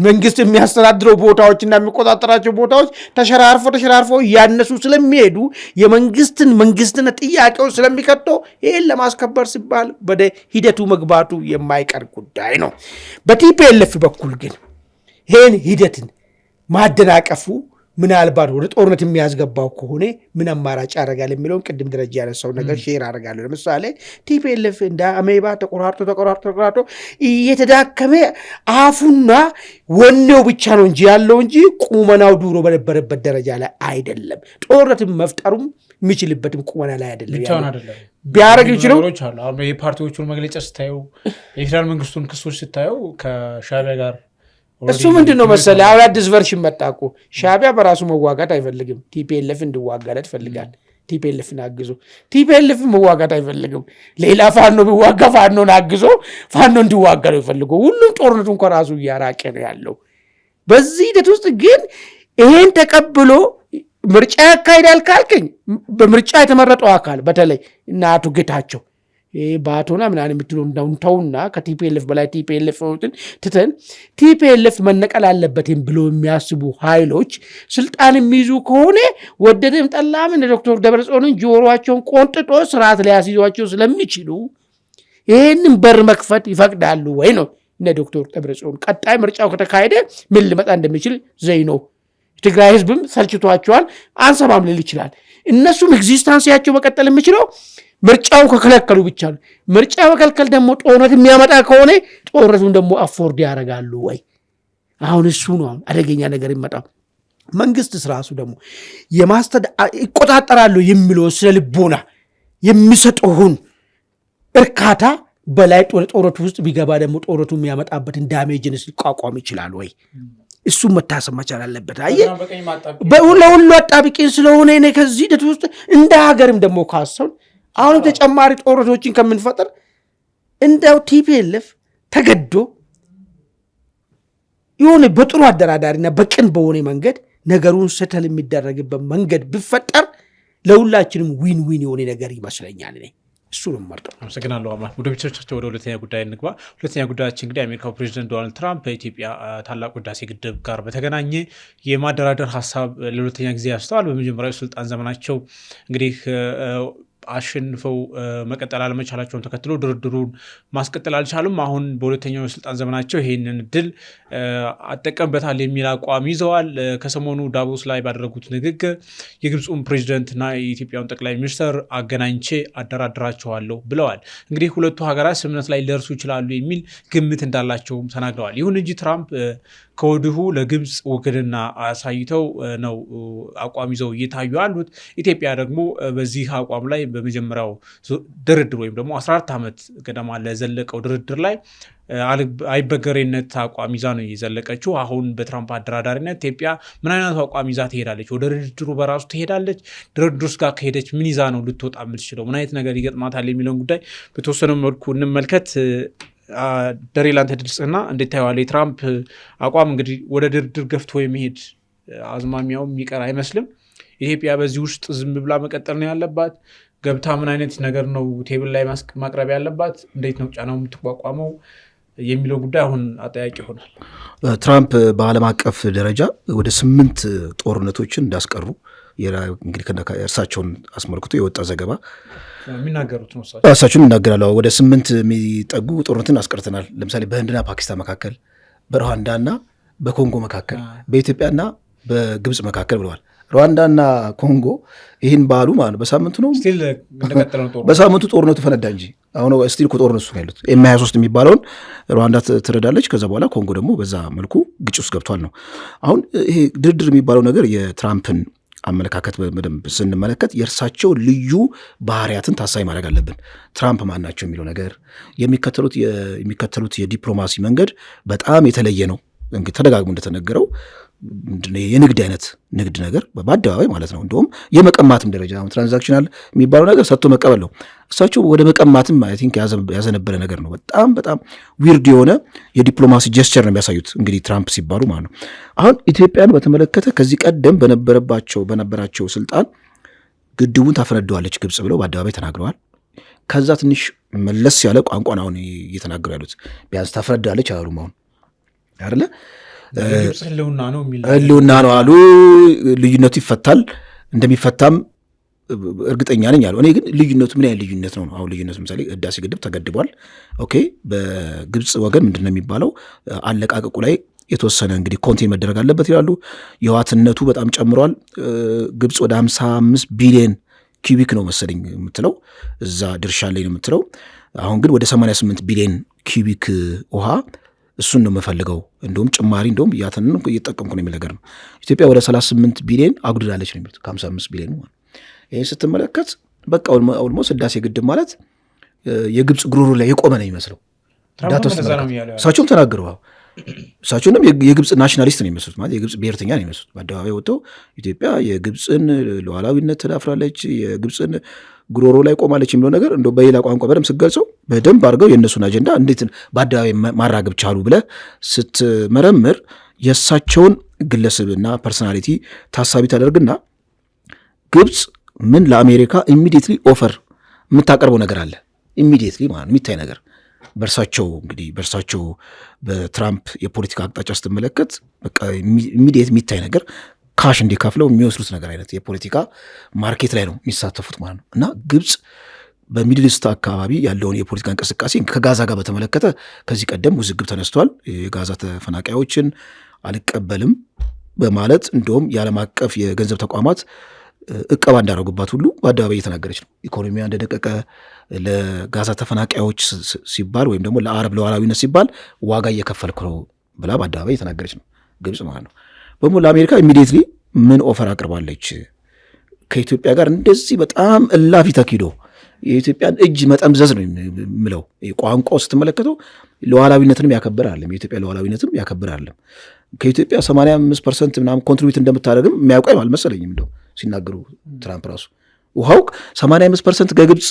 መንግስት የሚያስተዳድረው ቦታዎችና የሚቆጣጠራቸው ቦታዎች ተሸራርፎ እያነሱ ስለሚሄዱ መንግስትን ጥያቄው ስለሚከተው ይህን ለማስከበር ሲባል ወደ ሂደቱ መግባቱ የማይቀር ጉዳይ ነው። በቲፒኤልኤፍ በኩል ግን ይህን ሂደትን ማደናቀፉ ምናልባት ወደ ጦርነት የሚያስገባው ከሆነ ምን አማራጭ ያደርጋል የሚለውን ቅድም ደረጃ ያነሳው ነገር ሼር አደርጋለሁ። ለምሳሌ ቲፒኤልኤፍ እንደ አሜባ ተቆራርጦ እየተዳከመ አፉና ወኔው ብቻ ነው እንጂ ያለው እንጂ ቁመናው ድሮ በነበረበት ደረጃ ላይ አይደለም። ጦርነትን መፍጠሩም የሚችልበትም ቁመና ላይ አይደለም። ቢያደርግ ይችላል። የፓርቲዎቹን መግለጫ ስታየው፣ የፌዴራል መንግስቱን ክሶች ስታየው ከሻዕቢያ ጋር እሱ ምንድን ነው መሰለህ አሁን አዲስ ቨርሽን መጣ እኮ። ሻዕቢያ በራሱ መዋጋት አይፈልግም። ቲፒኤልኤፍ እንዲዋጋለት ይፈልጋል። ቲፒኤልኤፍን አግዞ ቲፒኤልኤፍ መዋጋት አይፈልግም። ሌላ ፋኖ ቢዋጋ ፋኖን አግዞ ፋኖ እንዲዋጋ ነው ይፈልገው። ሁሉም ጦርነቱን ከራሱ እያራቀ ነው ያለው። በዚህ ሂደት ውስጥ ግን ይሄን ተቀብሎ ምርጫ ያካሂዳል ካልከኝ በምርጫ የተመረጠው አካል በተለይ እና አቶ ጌታቸው ባቶና ምናምን የምትለው እንዳውንታውና ከቲፒኤልኤፍ በላይ ቲፒኤልኤፍ ትተን ቲፒኤልኤፍ መነቀል አለበትም ብሎ የሚያስቡ ኃይሎች ስልጣን የሚይዙ ከሆነ ወደደም ጠላም እንደ ዶክተር ደብረጽዮንን ጆሮአቸውን ቆንጥጦ ስርዓት ላይ ያስይዟቸው ስለሚችሉ ይህንን በር መክፈት ይፈቅዳሉ ወይ ነው እነ ዶክተር ደብረጽዮን። ቀጣይ ምርጫው ከተካሄደ ምን ሊመጣ እንደሚችል ዘይ ነው። ትግራይ ህዝብም ሰልችቷቸዋል፣ አንሰማም ሊል ይችላል። እነሱም ኤግዚስተንሲያቸው መቀጠል የሚችለው ምርጫውን ከከለከሉ ብቻ ነው። ምርጫ መከልከል ደግሞ ጦርነት የሚያመጣ ከሆነ ጦርነቱን ደግሞ አፎርድ ያደርጋሉ ወይ? አሁን እሱ ነው አደገኛ ነገር ይመጣው። መንግስት ራሱ ደግሞ ይቆጣጠራሉ የሚለው ስለ ልቦና የሚሰጠውን እርካታ በላይ ጦርነቱ ውስጥ ቢገባ ደግሞ ጦርነቱ የሚያመጣበትን ዳሜጅንስ ሊቋቋም ይችላል ወይ? እሱም መታሰብ መቻል አለበት። አየህ ለሁሉ አጣብቂኝ ስለሆነ እኔ ከዚህ ሂደት ውስጥ እንደ ሀገርም ደግሞ ካሰውን አሁን ተጨማሪ ጦርነቶችን ከምንፈጥር እንደው ቲፒኤልኤፍ ተገዶ የሆነ በጥሩ አደራዳሪና በቅን በሆነ መንገድ ነገሩን ሰተል የሚደረግበት መንገድ ቢፈጠር ለሁላችንም ዊን ዊን የሆነ ነገር ይመስለኛል። እኔ እሱ ነው የምመርጠው። አመሰግናለሁ። ወደ ቤተሰቦቻቸው ወደ ሁለተኛ ጉዳይ እንግባ። ሁለተኛ ጉዳያችን እንግዲህ የአሜሪካው ፕሬዚደንት ዶናልድ ትራምፕ በኢትዮጵያ ታላቁ ህዳሴ ግድብ ጋር በተገናኘ የማደራደር ሀሳብ ለሁለተኛ ጊዜ ያስተዋል። በመጀመሪያው ስልጣን ዘመናቸው እንግዲህ አሸንፈው መቀጠል አለመቻላቸውን ተከትሎ ድርድሩን ማስቀጠል አልቻሉም። አሁን በሁለተኛው የስልጣን ዘመናቸው ይህንን ድል አጠቀምበታል የሚል አቋም ይዘዋል። ከሰሞኑ ዳቮስ ላይ ባደረጉት ንግግር የግብፁን ፕሬዚደንትና የኢትዮጵያውን ጠቅላይ ሚኒስትር አገናኝቼ አደራድራቸዋለሁ ብለዋል። እንግዲህ ሁለቱ ሀገራት ስምምነት ላይ ሊደርሱ ይችላሉ የሚል ግምት እንዳላቸውም ተናግረዋል። ይሁን እንጂ ትራምፕ ከወዲሁ ለግብፅ ውክልና አሳይተው ነው አቋም ይዘው እየታዩ ያሉት። ኢትዮጵያ ደግሞ በዚህ አቋም ላይ በመጀመሪያው ድርድር ወይም ደግሞ 14 ዓመት ገደማ ለዘለቀው ድርድር ላይ አይበገሬነት አቋም ይዛ ነው የዘለቀችው። አሁን በትራምፕ አደራዳሪነት ኢትዮጵያ ምን አይነት አቋም ይዛ ትሄዳለች? ወደ ድርድሩ በራሱ ትሄዳለች? ድርድሩስ ጋር ከሄደች ምን ይዛ ነው ልትወጣ የምትችለው? ምን አይነት ነገር ይገጥማታል የሚለውን ጉዳይ በተወሰነ መልኩ እንመልከት። ደሬ ላንተ ድልጽና እንዴት ታየዋለህ? የትራምፕ አቋም እንግዲህ ወደ ድርድር ገፍቶ የመሄድ አዝማሚያው የሚቀር አይመስልም። ኢትዮጵያ በዚህ ውስጥ ዝም ብላ መቀጠል ነው ያለባት? ገብታ ምን አይነት ነገር ነው ቴብል ላይ ማቅረብ ያለባት? እንዴት ነው ጫናው የምትቋቋመው የሚለው ጉዳይ አሁን አጠያቂ ይሆናል። ትራምፕ በዓለም አቀፍ ደረጃ ወደ 8 ጦርነቶችን እንዳስቀሩ እንግዲህ እርሳቸውን አስመልክቶ የወጣ ዘገባ የሚናገሩት ነው። እርሳቸውን ይናገራሉ። ወደ 8 የሚጠጉ ጦርነትን አስቀርተናል። ለምሳሌ በህንድና ፓኪስታን መካከል፣ በሩዋንዳና በኮንጎ መካከል፣ በኢትዮጵያና በግብፅ መካከል ብለዋል። ሩዋንዳና ኮንጎ ይህን ባሉ ማለት በሳምንቱ ነው በሳምንቱ ጦርነቱ ፈነዳ እንጂ አሁን ስቲል እኮ ጦርነቱ ነው ያሉት። ኤም23 የሚባለውን ሩዋንዳ ትረዳለች። ከዛ በኋላ ኮንጎ ደግሞ በዛ መልኩ ግጭት ውስጥ ገብቷል ነው። አሁን ይሄ ድርድር የሚባለው ነገር የትራምፕን አመለካከት በደንብ ስንመለከት የእርሳቸው ልዩ ባህሪያትን ታሳቢ ማድረግ አለብን። ትራምፕ ማን ናቸው የሚለው ነገር የሚከተሉት የዲፕሎማሲ መንገድ በጣም የተለየ ነው። እንግዲህ ተደጋግሞ እንደተነገረው የንግድ አይነት ንግድ ነገር በአደባባይ ማለት ነው። እንደውም የመቀማትም ደረጃ ትራንዛክሽናል የሚባለው ነገር ሰጥቶ መቀበል ነው። እሳቸው ወደ መቀማትም አይ ቲንክ ያዘነበለ ነገር ነው። በጣም በጣም ዊርድ የሆነ የዲፕሎማሲ ጀስቸር ነው የሚያሳዩት እንግዲህ ትራምፕ ሲባሉ ማለት ነው። አሁን ኢትዮጵያን በተመለከተ ከዚህ ቀደም በነበራቸው ስልጣን ግድቡን ታፈነደዋለች ግብጽ ብለው በአደባባይ ተናግረዋል። ከዛ ትንሽ መለስ ያለ ቋንቋን አሁን እየተናገሩ ያሉት ቢያንስ ታፈነዳለች አላሉም። አሁን አይደለ ህልውና ነው አሉ። ልዩነቱ ይፈታል እንደሚፈታም እርግጠኛ ነኝ አሉ። እኔ ግን ልዩነቱ ምን ያህል ልዩነት ነው? አሁን ልዩነቱ ምሳሌ ህዳሴ ግድብ ተገድቧል። ኦኬ፣ በግብጽ ወገን ምንድን ነው የሚባለው? አለቃቀቁ ላይ የተወሰነ እንግዲህ ኮንቴን መደረግ አለበት ይላሉ። የዋትነቱ በጣም ጨምሯል። ግብጽ ወደ 55 ቢሊዮን ኪዩቢክ ነው መሰለኝ የምትለው እዛ ድርሻ ላይ ነው የምትለው። አሁን ግን ወደ 88 ቢሊዮን ኪዩቢክ ውሃ እሱን ነው የምፈልገው፣ እንደውም ጭማሪ እንደውም ያተንን እየተጠቀምኩ ነው የሚል ነገር ነው። ኢትዮጵያ ወደ 38 ቢሊዮን አጉድላለች ነው የሚሉት ከ55 ቢሊዮን። ይህን ስትመለከት በቃ ኦልሞስት ህዳሴ ግድብ ማለት የግብፅ ጉሮሮ ላይ የቆመ ነው የሚመስለው። እሳቸውም ተናግረው እሳቸውንም የግብፅ ናሽናሊስት ነው የሚመስሉት፣ ማለት የግብፅ ብሔርተኛ ነው የሚመስሉት። በአደባባይ ወጥተው ኢትዮጵያ የግብፅን ሉዓላዊነት ተዳፍራለች፣ የግብፅን ጉሮሮ ላይ ቆማለች የሚለው ነገር እንደው በሌላ ቋንቋ በደንብ ስትገልጸው በደንብ አድርገው የእነሱን አጀንዳ እንዴት በአደባባይ ማራገብ ቻሉ ብለህ ስትመረምር የእሳቸውን ግለሰብና ፐርሶናሊቲ ታሳቢ ታደርግና ግብፅ ምን ለአሜሪካ ኢሚዲየትሊ ኦፈር የምታቀርበው ነገር አለ። ኢሚዲየትሊ ማለት የሚታይ ነገር በእርሳቸው እንግዲህ በእርሳቸው በትራምፕ የፖለቲካ አቅጣጫ ስትመለከት በቃ ኢሚዲየት የሚታይ ነገር ካሽ እንዲከፍለው የሚወስዱት ነገር አይነት የፖለቲካ ማርኬት ላይ ነው የሚሳተፉት ማለት ነው። እና ግብፅ በሚድል ኢስት አካባቢ ያለውን የፖለቲካ እንቅስቃሴ ከጋዛ ጋር በተመለከተ ከዚህ ቀደም ውዝግብ ተነስቷል። የጋዛ ተፈናቃዮችን አልቀበልም በማለት እንደውም የዓለም አቀፍ የገንዘብ ተቋማት እቀባ እንዳደረጉባት ሁሉ በአደባባይ እየተናገረች ነው። ኢኮኖሚያ እንደደቀቀ ለጋዛ ተፈናቃዮች ሲባል ወይም ደግሞ ለአረብ ሉዓላዊነት ሲባል ዋጋ እየከፈልኩ ነው ብላ በአደባባይ እየተናገረች ነው ግብፅ ማለት ነው። በሞ ለአሜሪካ ኢሚዲየትሊ ምን ኦፈር አቅርባለች? ከኢትዮጵያ ጋር እንደዚህ በጣም እላፊ ተኪዶ የኢትዮጵያን እጅ መጠምዘዝ ነው የምለው። ቋንቋው ስትመለከተው ሉዓላዊነትንም ያከብር አለም፣ የኢትዮጵያ ሉዓላዊነትም ያከብር አለም። ከኢትዮጵያ 85% ምናምን ኮንትሪቢዩት እንደምታደርግም የሚያውቀው አልመሰለኝም። እንደው ሲናገሩ ትራምፕ ራሱ ውሃው 85% ከግብፅ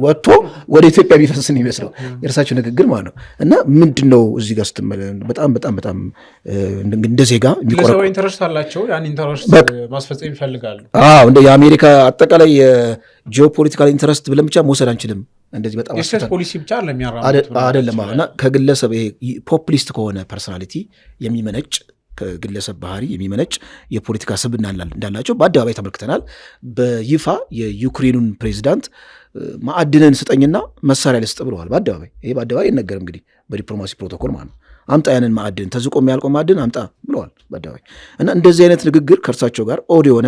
ወጥቶ ወደ ኢትዮጵያ ቢፈስስ ነው የሚመስለው የእርሳቸው ንግግር ማለት ነው። እና ምንድን ነው እዚህ ጋር በጣም በጣም በጣም እንደ ዜጋ የሚቆረቁ ኢንተረስት አላቸው። ያን ኢንተረስት ማስፈጸም ይፈልጋሉ። እንደ የአሜሪካ አጠቃላይ የጂኦፖለቲካል ኢንተረስት ብለን ብቻ መውሰድ አንችልም። እንደዚህ በጣም የስቴት ፖሊሲ ብቻ አይደለም እና ከግለሰብ ይሄ ፖፑሊስት ከሆነ ፐርሶናሊቲ የሚመነጭ ከግለሰብ ባህሪ የሚመነጭ የፖለቲካ ስብዕና እንዳላቸው በአደባባይ ተመልክተናል። በይፋ የዩክሬኑን ፕሬዚዳንት ማዕድንን ስጠኝና መሳሪያ ልስጥ ብለዋል በአደባባይ። ይሄ በአደባባይ ይነገር እንግዲህ በዲፕሎማሲ ፕሮቶኮል ማለት ነው። አምጣ ያንን ማዕድን ተዝቆ የሚያልቀው ማዕድን አምጣ ብለዋል በአደባባይ። እና እንደዚህ አይነት ንግግር ከእርሳቸው ጋር ኦድ የሆነ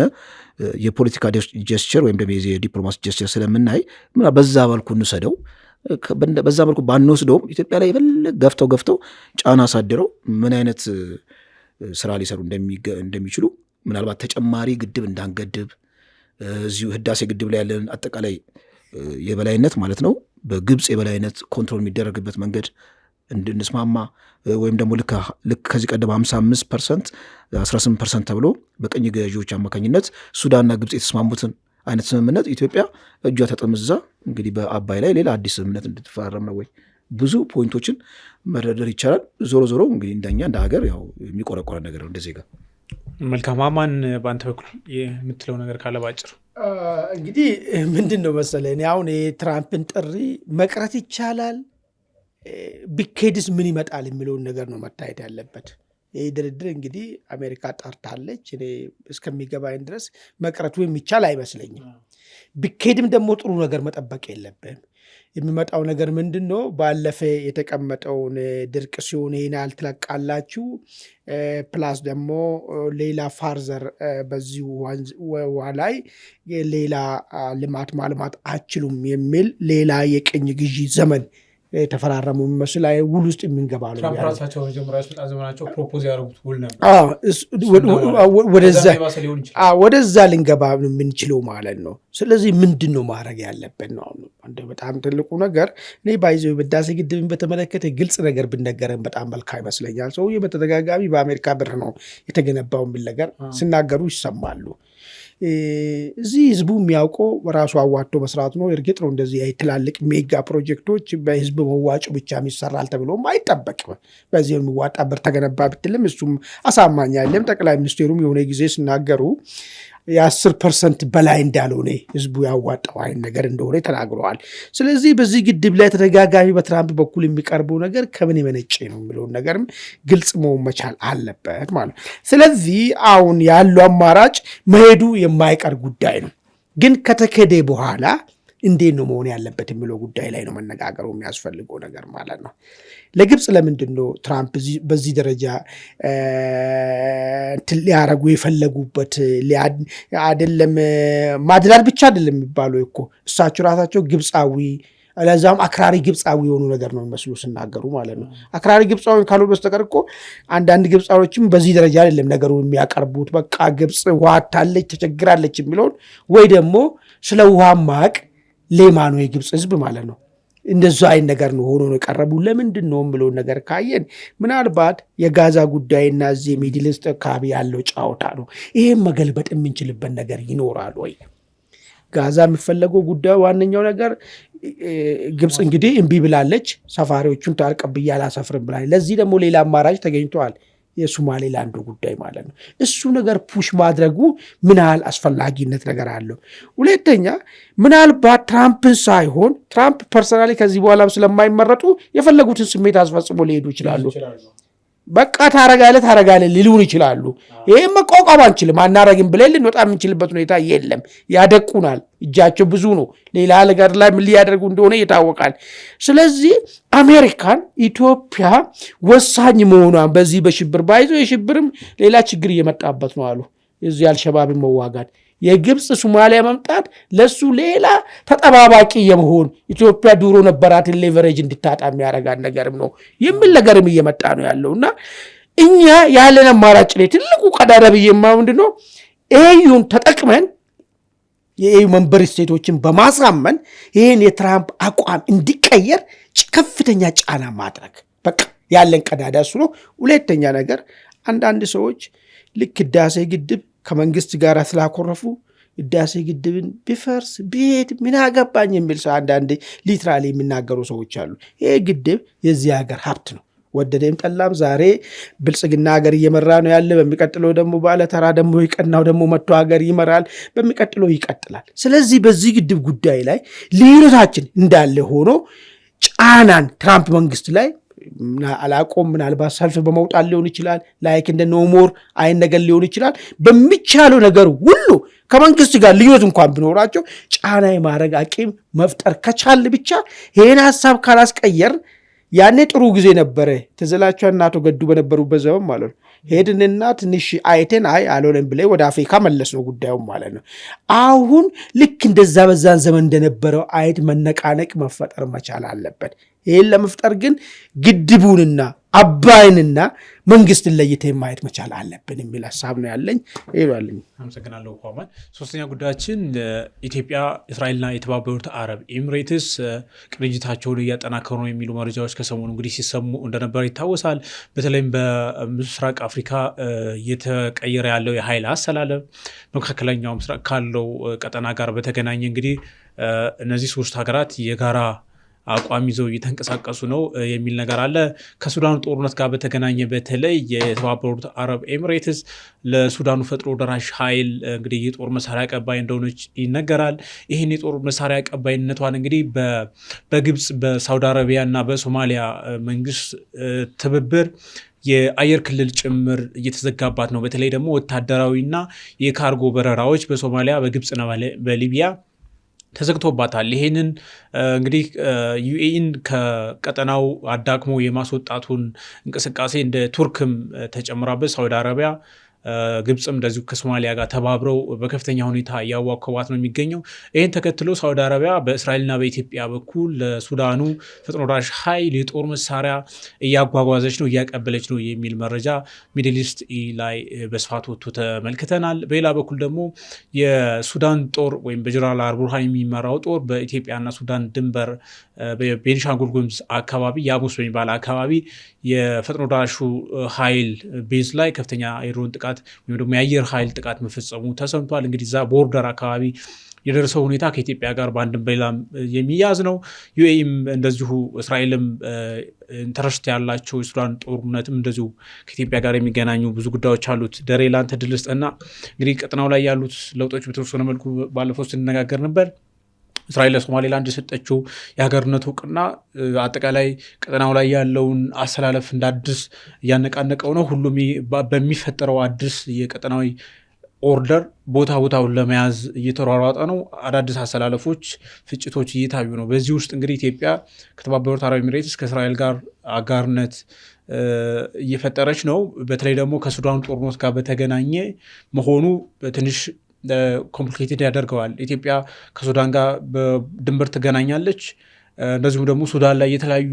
የፖለቲካ ጀስቸር ወይም ደግሞ የዲፕሎማሲ ጀስቸር ስለምናይ በዛ መልኩ እንውሰደው። በዛ መልኩ ባንወስደውም ኢትዮጵያ ላይ ገፍተው ጫና አሳድረው ምን አይነት ስራ ሊሰሩ እንደሚችሉ ምናልባት ተጨማሪ ግድብ እንዳንገድብ እዚሁ ህዳሴ ግድብ ላይ ያለን አጠቃላይ የበላይነት ማለት ነው በግብፅ የበላይነት ኮንትሮል የሚደረግበት መንገድ እንድንስማማ ወይም ደግሞ ልክ ከዚህ ቀደም 55% 18% ተብሎ በቀኝ ገዢዎች አማካኝነት ሱዳንና ግብፅ የተስማሙትን አይነት ስምምነት ኢትዮጵያ እጇ ተጠምዛ እንግዲህ በአባይ ላይ ሌላ አዲስ ስምምነት እንድትፈራረም ነው ወይ? ብዙ ፖይንቶችን መረደር ይቻላል። ዞሮ እንግዲህ እንደኛ እንደ ሀገር ያው የሚቆረቆረ ነገር ነው እንደ ዜጋ። መልካም አማን፣ በአንተ በኩል የምትለው ነገር ካለ ባጭር። እንግዲህ ምንድን ነው መሰለህ እኔ አሁን የትራምፕን ጥሪ መቅረት ይቻላል ቢኬድስ ምን ይመጣል የሚለውን ነገር ነው መታየት ያለበት። ይህ ድርድር እንግዲህ አሜሪካ ጠርታለች። እኔ እስከሚገባኝ ድረስ መቅረቱ የሚቻል አይመስለኝም። ቢኬድም ደግሞ ጥሩ ነገር መጠበቅ የለብህም። የሚመጣው ነገር ምንድን ነው? ባለፈ የተቀመጠውን ድርቅ ሲሆን ይህን ያህል ትለቃላችሁ፣ ፕላስ ደግሞ ሌላ ፋርዘር በዚህ ውሃ ላይ ሌላ ልማት ማልማት አችሉም የሚል ሌላ የቅኝ ግዢ ዘመን ተፈራረሙ የሚመስል ውል ውስጥ የምንገባ ነው። ራሳቸው መጀመሪያ ስልጣን ዘመናቸው ፕሮፖዝ ያደረጉት ውል ነበር። ወደዛ ልንገባ የምንችለው ማለት ነው። ስለዚህ ምንድን ነው ማድረግ ያለብን ነው በጣም ትልቁ ነገር። እኔ ባይዘው በህዳሴ ግድብን በተመለከተ ግልጽ ነገር ብነገረን በጣም መልካም ይመስለኛል። ሰውዬ በተደጋጋሚ በአሜሪካ ብር ነው የተገነባው የሚል ነገር ሲናገሩ ይሰማሉ። እዚህ ህዝቡ የሚያውቀው ራሱ አዋቶ መስራት ነው። እርግጥ ነው እንደዚህ ትላልቅ ሜጋ ፕሮጀክቶች በህዝብ መዋጮ ብቻ ይሰራል ተብሎም አይጠበቅም። በዚህ የሚዋጣ ብር ተገነባ ብትልም እሱም አሳማኝ አይደለም። ጠቅላይ ሚኒስቴሩም የሆነ ጊዜ ሲናገሩ የ10% በላይ እንዳልሆነ ህዝቡ ያዋጣው አይን ነገር እንደሆነ ተናግረዋል። ስለዚህ በዚህ ግድብ ላይ ተደጋጋሚ በትራምፕ በኩል የሚቀርበው ነገር ከምን የመነጨ ነው የሚለውን ነገርም ግልጽ መሆን መቻል አለበት ማለት ነው። ስለዚህ አሁን ያለው አማራጭ መሄዱ የማይቀር ጉዳይ ነው። ግን ከተከደ በኋላ እንዴት ነው መሆን ያለበት የሚለው ጉዳይ ላይ ነው መነጋገሩ የሚያስፈልገው ነገር ማለት ነው። ለግብፅ ለምንድን ነው ትራምፕ በዚህ ደረጃ ሊያረጉ የፈለጉበት? አይደለም ማድላል ብቻ አይደለም የሚባለው እኮ እሳቸው ራሳቸው ግብፃዊ ለዛም አክራሪ ግብፃዊ የሆኑ ነገር ነው የሚመስሉ ሲናገሩ ማለት ነው። አክራሪ ግብፃዊ ካልሆነ በስተቀር እኮ አንዳንድ ግብፃዎችም በዚህ ደረጃ አይደለም ነገሩ የሚያቀርቡት። በቃ ግብፅ ውሃ አታለች ተቸግራለች የሚለውን ወይ ደግሞ ስለ ውሃ ማቅ ሌማ ነው የግብፅ ህዝብ ማለት ነው። እንደዛ አይነት ነገር ነው ሆኖ ነው የቀረቡ። ለምንድን ነው የምለውን ነገር ካየን ምናልባት የጋዛ ጉዳይና እዚህ ሚድል ኢስት አካባቢ ያለው ጫወታ ነው። ይሄን መገልበጥ የምንችልበት ነገር ይኖራል ወይ? ጋዛ የሚፈለገው ጉዳይ ዋነኛው ነገር ግብፅ እንግዲህ እምቢ ብላለች። ሰፋሪዎቹን ተቀብዬ አላሰፍርም ብላለች። ለዚህ ደግሞ ሌላ አማራጭ ተገኝቷል። የሶማሌላንዱ ጉዳይ ማለት ነው። እሱ ነገር ፑሽ ማድረጉ ምን ያህል አስፈላጊነት ነገር አለው። ሁለተኛ ምናልባት ትራምፕን ሳይሆን ትራምፕ ፐርሰናሊ ከዚህ በኋላ ስለማይመረጡ የፈለጉትን ስሜት አስፈጽሞ ሊሄዱ ይችላሉ። በቃ ታረጋለ ሊሉን ይችላሉ። ይህም መቋቋም አንችልም፣ አናረግም ብለን ልንወጣ የምንችልበት ሁኔታ የለም። ያደቁናል፣ እጃቸው ብዙ ነው። ሌላ ነገር ላይ ምን ሊያደርጉ እንደሆነ ይታወቃል። ስለዚህ አሜሪካን ኢትዮጵያ ወሳኝ መሆኗን በዚህ በሽብር ባይዞ የሽብርም ሌላ ችግር እየመጣበት ነው አሉ። የዚህ አልሸባብን መዋጋት የግብፅ ሶማሊያ መምጣት ለሱ ሌላ ተጠባባቂ የመሆን ኢትዮጵያ ድሮ ነበራትን ሌቨሬጅ እንድታጣ የሚያደርጋት ነገርም ነው የሚል ነገርም እየመጣ ነው ያለውና እኛ ያለን አማራጭ ላይ ትልቁ ቀዳዳ ብዬማ ምንድነው ኤዩን ተጠቅመን የኤዩ መንበር ስቴቶችን በማሳመን ይህን የትራምፕ አቋም እንዲቀየር ከፍተኛ ጫና ማድረግ በቃ ያለን ቀዳዳ እሱ ነው። ሁለተኛ ነገር አንዳንድ ሰዎች ልክ ህዳሴ ግድብ ከመንግስት ጋር ስላኮረፉ ህዳሴ ግድብን ቢፈርስ ቢሄድ ምን አገባኝ የሚል ሰው አንዳንድ ሊትራሊ የሚናገሩ ሰዎች አሉ። ይሄ ግድብ የዚህ ሀገር ሀብት ነው። ወደደም ጠላም ዛሬ ብልጽግና ሀገር እየመራ ነው ያለ። በሚቀጥለው ደግሞ ባለተራ ደግሞ ይቀናው ደግሞ መጥቶ ሀገር ይመራል። በሚቀጥለው ይቀጥላል። ስለዚህ በዚህ ግድብ ጉዳይ ላይ ልዩነታችን እንዳለ ሆኖ ጫናን ትራምፕ መንግስት ላይ አላቆም ምናልባት ሰልፍ በመውጣት ሊሆን ይችላል። ላይክ እንደ ኖሞር አይን ነገር ሊሆን ይችላል። በሚቻለው ነገር ሁሉ ከመንግስት ጋር ልዩነት እንኳን ቢኖራቸው ጫና የማድረግ አቂም መፍጠር ከቻል ብቻ ይሄን ሐሳብ ካላስቀየር ያኔ ጥሩ ጊዜ ነበረ። ተዘላቸው እናቶ ገዱ በነበሩበት ዘመን ማለት ነው። ሄድንና ትንሽ አይተን አልሆነም ብለ ወደ አፍሪካ መለስ ነው ጉዳዩ ማለት ነው። አሁን ልክ እንደዛ በዛን ዘመን እንደነበረው አይት መነቃነቅ መፈጠር መቻል አለበት። ይህን ለመፍጠር ግን ግድቡንና አባይንና መንግስትን ለይተን ማየት መቻል አለብን የሚል ሀሳብ ነው ያለኝ። ይሏልኝ። አመሰግናለሁ ኳማን። ሶስተኛ ጉዳያችን ኢትዮጵያ፣ እስራኤልና የተባበሩት አረብ ኤሚሬትስ ቅንጅታቸውን እያጠናከሩ ነው የሚሉ መረጃዎች ከሰሞኑ እንግዲህ ሲሰሙ እንደነበር ይታወሳል። በተለይም በምስራቅ አፍሪካ እየተቀየረ ያለው የኃይል አሰላለፍ መካከለኛው ምስራቅ ካለው ቀጠና ጋር በተገናኘ እንግዲህ እነዚህ ሶስት ሀገራት የጋራ አቋም ይዘው እየተንቀሳቀሱ ነው የሚል ነገር አለ። ከሱዳኑ ጦርነት ጋር በተገናኘ በተለይ የተባበሩት አረብ ኤሚሬትስ ለሱዳኑ ፈጥኖ ደራሽ ኃይል እንግዲህ የጦር መሳሪያ አቀባይ እንደሆነች ይነገራል። ይህን የጦር መሳሪያ አቀባይነቷን እንግዲህ በግብፅ በሳውዲ አረቢያ እና በሶማሊያ መንግስት ትብብር የአየር ክልል ጭምር እየተዘጋባት ነው። በተለይ ደግሞ ወታደራዊና የካርጎ በረራዎች በሶማሊያ በግብፅና በሊቢያ ተዘግቶባታል። ይሄንን እንግዲህ ዩኤኢን ከቀጠናው አዳክሞ የማስወጣቱን እንቅስቃሴ እንደ ቱርክም ተጨምራበት ሳውዲ አረቢያ ግብፅም እንደዚሁ ከሶማሊያ ጋር ተባብረው በከፍተኛ ሁኔታ እያዋከቧት ነው የሚገኘው። ይህን ተከትሎ ሳውዲ አረቢያ በእስራኤልና በኢትዮጵያ በኩል ለሱዳኑ ፈጥኖ ደራሽ ኃይል የጦር መሳሪያ እያጓጓዘች ነው፣ እያቀበለች ነው የሚል መረጃ ሚድል ኢስት ላይ በስፋት ወጥቶ ተመልክተናል። በሌላ በኩል ደግሞ የሱዳን ጦር ወይም በጀነራል አልቡርሃን የሚመራው ጦር በኢትዮጵያና ሱዳን ድንበር በቤኒሻንጉል ጉሙዝ አካባቢ ያቡስ በሚባል አካባቢ የፈጥኖ ደራሹ ኃይል ቤዝ ላይ ከፍተኛ የድሮን ጥቃት ወይም ደግሞ የአየር ኃይል ጥቃት መፈጸሙ ተሰምቷል። እንግዲህ እዛ ቦርደር አካባቢ የደረሰው ሁኔታ ከኢትዮጵያ ጋር በአንድም በሌላም የሚያዝ ነው። ዩኤኢም እንደዚሁ እስራኤልም ኢንተረስት ያላቸው የሱዳን ጦርነትም እንደዚሁ ከኢትዮጵያ ጋር የሚገናኙ ብዙ ጉዳዮች አሉት። ደሬ ላንተ ድል ስጥና እንግዲህ ቀጠናው ላይ ያሉት ለውጦች በተወሰነ መልኩ ባለፈው ስንነጋገር ነበር። እስራኤል ለሶማሌላንድ የሰጠችው የሀገርነት እውቅና አጠቃላይ ቀጠናው ላይ ያለውን አሰላለፍ እንደ አዲስ እያነቃነቀው ነው። ሁሉም በሚፈጠረው አዲስ የቀጠናዊ ኦርደር ቦታውን ለመያዝ እየተሯሯጠ ነው። አዳዲስ አሰላለፎች፣ ፍጭቶች እየታዩ ነው። በዚህ ውስጥ እንግዲህ ኢትዮጵያ ከተባበሩት አረብ ኤሚሬትስ ከእስራኤል ጋር አጋርነት እየፈጠረች ነው። በተለይ ደግሞ ከሱዳን ጦርነት ጋር በተገናኘ መሆኑ ትንሽ ኮምፕሊኬትድ ያደርገዋል። ኢትዮጵያ ከሱዳን ጋር በድንበር ትገናኛለች። እንደዚሁም ደግሞ ሱዳን ላይ የተለያዩ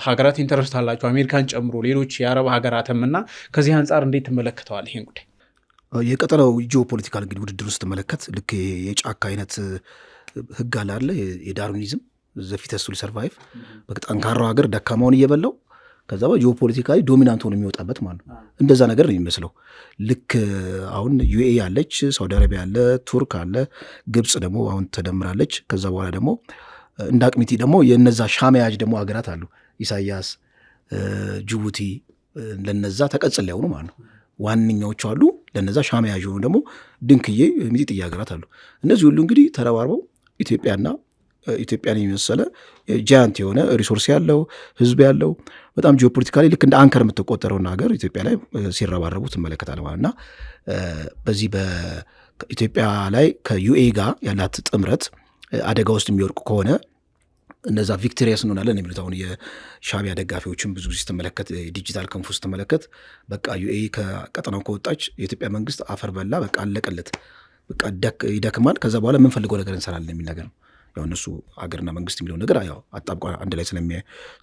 ሀገራት ኢንተረስት አላቸው፣ አሜሪካን ጨምሮ ሌሎች የአረብ ሀገራትም እና ከዚህ አንጻር እንዴት ትመለከተዋል ይሄን ጉዳይ? የቀጠናው ጂኦፖለቲካል እንግዲህ ውድድር ውስጥ መለከት ልክ የጫካ አይነት ህግ አለ የዳርዊኒዝም ዘፊተስ ዊል ሰርቫይቭ ጠንካራው ሀገር ደካማውን እየበላው ከዛ ጂኦፖለቲካሊ ዶሚናንት ሆኖ የሚወጣበት ማለት ነው። እንደዛ ነገር ነው የሚመስለው። ልክ አሁን ዩኤኢ አለች፣ ሳውዲ አረቢያ አለ፣ ቱርክ አለ፣ ግብፅ ደግሞ አሁን ተደምራለች። ከዛ በኋላ ደግሞ እንደ አቅሚቲ ደግሞ የነዛ ሻመያጅ ደግሞ ሀገራት አሉ፣ ኢሳያስ፣ ጅቡቲ፣ ለነዛ ተቀጽል ሊሆኑ ማለት ነው። ዋነኛዎቹ አሉ፣ ለነዛ ሻመያጅ ሆኑ ደግሞ ድንክዬ ሚጢጥዬ ሀገራት አሉ። እነዚህ ሁሉ እንግዲህ ተረባርበው ኢትዮጵያን የመሰለ ጃያንት የሆነ ሪሶርስ ያለው ህዝብ ያለው በጣም ጂኦፖለቲካሊ ልክ እንደ አንከር የምትቆጠረውን ሀገር ኢትዮጵያ ላይ ሲረባረቡ ትመለከታል ማለት እና በዚህ በኢትዮጵያ ላይ ከዩኤ ጋር ያላት ጥምረት አደጋ ውስጥ የሚወድቁ ከሆነ እነዛ ቪክቶሪያስ እንሆናለን የሚሉት አሁን የሻዕቢያ ደጋፊዎችን ብዙ ጊዜ ስትመለከት ዲጂታል ክንፉ ስትመለከት በቃ ዩኤ ከቀጠናው ከወጣች የኢትዮጵያ መንግስት አፈር በላ በቃ አለቀለት፣ በቃ ይደክማል፣ ከዛ በኋላ የምንፈልገው ነገር እንሰራለን የሚል ነገር ነው። ያው እነሱ አገርና መንግስት የሚለውን ነገር ያው አጣብቋ አንድ ላይ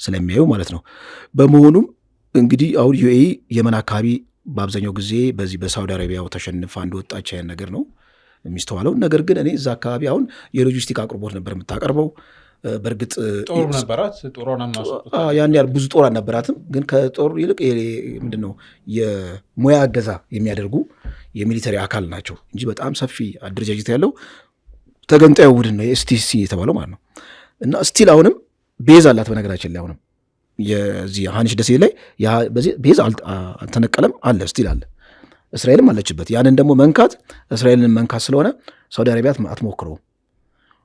ስለሚያዩ ማለት ነው። በመሆኑም እንግዲህ አሁን ዩኤኢ የመን አካባቢ በአብዛኛው ጊዜ በዚህ በሳውዲ አረቢያው ተሸንፋ እንደወጣች ያን ነገር ነው የሚስተዋለው። ነገር ግን እኔ እዛ አካባቢ አሁን የሎጂስቲክ አቅርቦት ነበር የምታቀርበው። በእርግጥ ጦር ነበራት፣ ያን ያህል ብዙ ጦር አልነበራትም። ግን ከጦር ይልቅ ምንድን ነው የሙያ እገዛ የሚያደርጉ የሚሊተሪ አካል ናቸው እንጂ በጣም ሰፊ አደረጃጀት ያለው ተገንጣዩ ቡድን ነው የኤስቲሲ የተባለው ማለት ነው። እና ስቲል አሁንም ቤዝ አላት። በነገራችን ላይ አሁንም የዚህ ሀኒሽ ደሴት ላይ ቤዝ አልተነቀለም አለ፣ ስቲል አለ። እስራኤልም አለችበት። ያንን ደግሞ መንካት እስራኤልን መንካት ስለሆነ ሳውዲ አረቢያ አትሞክረውም።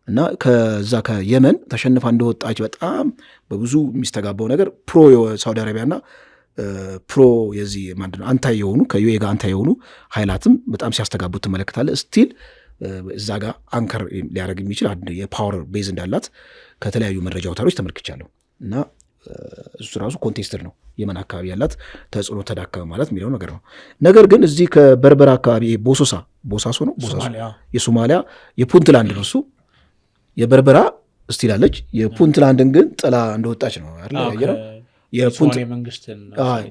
እና ከዛ ከየመን ተሸንፋ እንደወጣች በጣም በብዙ የሚስተጋባው ነገር ፕሮ ሳውዲ አረቢያና ፕሮ የዚህ ማንድነው አንታይ የሆኑ ከዩኤ ጋር አንታይ የሆኑ ኃይላትም በጣም ሲያስተጋቡት ትመለከታለህ። ስቲል እዛ ጋር አንከር ሊያደርግ የሚችል አንድ የፓወር ቤዝ እንዳላት ከተለያዩ መረጃ አውታሮች ተመልክቻለሁ። እና እሱ ራሱ ኮንቴስትድ ነው የመን አካባቢ ያላት ተጽዕኖ ተዳከመ ማለት የሚለው ነገር ነው። ነገር ግን እዚህ ከበርበራ አካባቢ ቦሳሶ ነው የሶማሊያ የፑንትላንድ ነው እሱ የበርበራ ስቲል አለች። የፑንትላንድን ግን ጥላ እንደወጣች ነው ያየነው።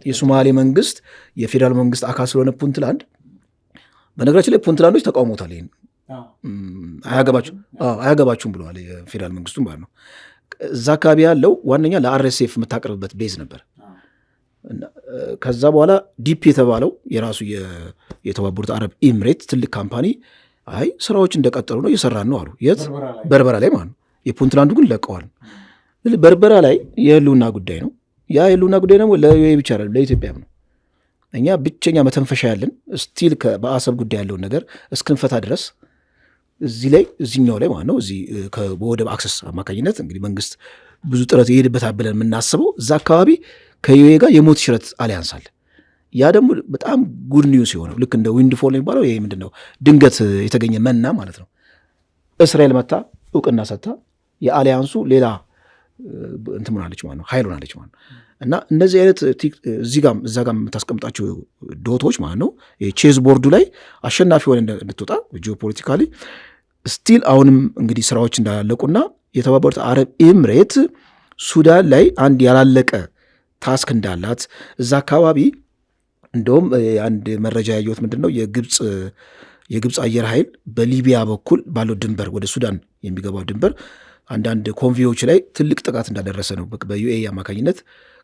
የሶማሌ መንግስት የፌዴራል መንግስት አካል ስለሆነ ፑንትላንድ፣ በነገራችን ላይ ፑንትላንዶች ተቃውሞታል። ይህን አያገባችሁም ብለዋል የፌዴራል መንግስቱም ማለት ነው። እዛ አካባቢ ያለው ዋነኛ ለአርኤስኤፍ የምታቀርብበት ቤዝ ነበር። ከዛ በኋላ ዲፕ የተባለው የራሱ የተባበሩት አረብ ኤምሬት ትልቅ ካምፓኒ አይ ስራዎች እንደቀጠሉ ነው እየሰራን ነው አሉ። የት? በርበራ ላይ ማለት ነው። የፑንትላንዱ ግን ለቀዋል። በርበራ ላይ የህልውና ጉዳይ ነው። ያ የህልውና ጉዳይ ደግሞ ለዩኤኢ ብቻ አይደለም ለኢትዮጵያም ነው። እኛ ብቸኛ መተንፈሻ ያለን ስቲል በአሰብ ጉዳይ ያለውን ነገር እስክንፈታ ድረስ እዚህኛው ላይ ማለት ነው እዚህ በወደብ አክሰስ አማካኝነት እንግዲህ መንግስት ብዙ ጥረት ይሄድበታል ብለን የምናስበው እዛ አካባቢ ከዩኤኢ ጋር የሞት ሽረት አሊያንስ አለ። ያ ደግሞ በጣም ጉድ ኒውስ የሆነው ልክ እንደ ዊንድፎል የሚባለው ይሄ ምንድን ነው ድንገት የተገኘ መና ማለት ነው። እስራኤል መታ እውቅና ሰጥታ የአሊያንሱ ሌላ እንትን ሆናለች ማለት ነው፣ ኃይል ሆናለች ማለት ነው። እና እነዚህ አይነት እዛ ጋር የምታስቀምጣቸው ዶቶች ማለት ነው ቼዝ ቦርዱ ላይ አሸናፊ ሆነ እንድትወጣ ጂኦፖለቲካሊ ስቲል አሁንም እንግዲህ ስራዎች እንዳላለቁና የተባበሩት አረብ ኤምሬት ሱዳን ላይ አንድ ያላለቀ ታስክ እንዳላት እዛ አካባቢ እንደውም አንድ መረጃ ያየሁት ምንድን ነው የግብፅ አየር ኃይል በሊቢያ በኩል ባለው ድንበር ወደ ሱዳን የሚገባው ድንበር አንዳንድ ኮንቮዮች ላይ ትልቅ ጥቃት እንዳደረሰ ነው በዩኤኢ አማካኝነት።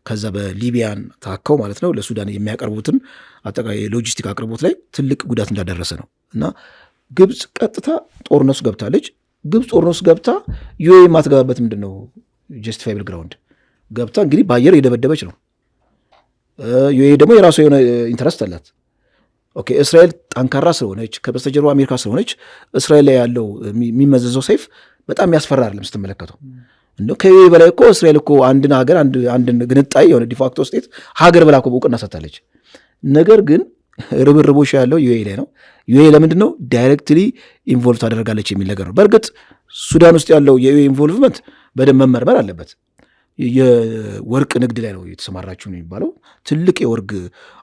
ከዛ በሊቢያን ታከው ማለት ነው ለሱዳን የሚያቀርቡትን አጠቃላይ ሎጂስቲክ አቅርቦት ላይ ትልቅ ጉዳት እንዳደረሰ ነው። እና ግብፅ ቀጥታ ጦርነቱ ገብታለች። ግብፅ ጦርነቱ ገብታ ዩኤኢ የማትገባበት ምንድን ነው ጀስቲፋይብል ግራውንድ? ገብታ እንግዲህ በአየር የደበደበች ነው። ዩኤኢ ደግሞ የራሱ የሆነ ኢንተረስት አላት። ኦኬ እስራኤል ጠንካራ ስለሆነች ከበስተጀርባ አሜሪካ ስለሆነች እስራኤል ላይ ያለው የሚመዘዘው ሰይፍ በጣም ያስፈራ አይደለም ስትመለከተው። እንደው ከዩኤኢ በላይ እኮ እስራኤል እኮ አንድን ሀገር አንድን ግንጣይ የሆነ ዲፋክቶ ስቴት ሀገር ብላ እኮ እውቅና ሰጥታለች። ነገር ግን ርብርቦሽ ያለው ዩኤኢ ላይ ነው። ዩኤኢ ለምንድን ነው ዳይሬክትሊ ኢንቮልቭ ታደርጋለች የሚል ነገር ነው። በእርግጥ ሱዳን ውስጥ ያለው የዩኤኢ ኢንቮልቭመንት በደንብ መመርመር አለበት። የወርቅ ንግድ ላይ ነው የተሰማራችው ነው የሚባለው። ትልቅ የወርቅ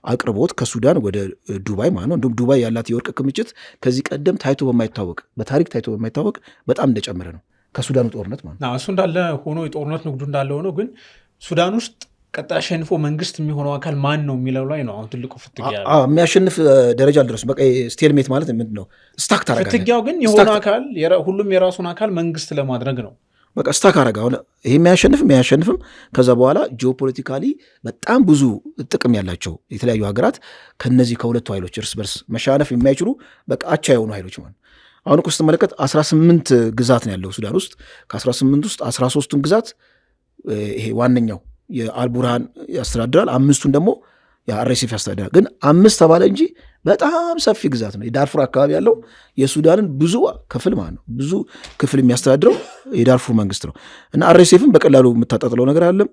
አቅርቦት ከሱዳን ወደ ዱባይ ማለት ነው። እንዲሁም ዱባይ ያላት የወርቅ ክምችት ከዚህ ቀደም በታሪክ ታይቶ በማይታወቅ በጣም እንደጨመረ ነው ከሱዳኑ ጦርነት ማለት ነው። እሱ እንዳለ ሆኖ የጦርነት ንግዱ እንዳለ ሆኖ ግን ሱዳን ውስጥ ቀጣይ አሸንፎ መንግስት የሚሆነው አካል ማን ነው የሚለው ላይ ነው አሁን ትልቁ ፍትጊያ። የሚያሸንፍ ደረጃ አልደረሱም። በቃ ስቴልሜት ማለት ምንድን ነው? ስታክ ታረጋለህ። ፍትጊያው ግን የሆነ አካል ሁሉም የራሱን አካል መንግስት ለማድረግ ነው። በቃ ስታክ አረጋ። አሁን ይሄ የሚያሸንፍም ከዛ በኋላ ጂኦፖለቲካሊ በጣም ብዙ ጥቅም ያላቸው የተለያዩ ሀገራት ከነዚህ ከሁለቱ ኃይሎች እርስ በርስ መሻነፍ የማይችሉ በቃ አቻ የሆኑ ኃይሎች ማለት። አሁን እኮ ስትመለከት 18 ግዛት ነው ያለው ሱዳን ውስጥ። ከ18 ውስጥ 13ቱን ግዛት ይሄ ዋነኛው የአልቡርሃን ያስተዳድራል፣ 5ቱን ደግሞ የአርኤስኤፍ ያስተዳድራል። ግን 5 ተባለ እንጂ በጣም ሰፊ ግዛት ነው። የዳርፉር አካባቢ ያለው የሱዳንን ብዙ ክፍል ማለት ነው ብዙ ክፍል የሚያስተዳድረው የዳርፉር መንግስት ነው። እና አርኤስኤፍን በቀላሉ የምታጣጥለው ነገር አለም።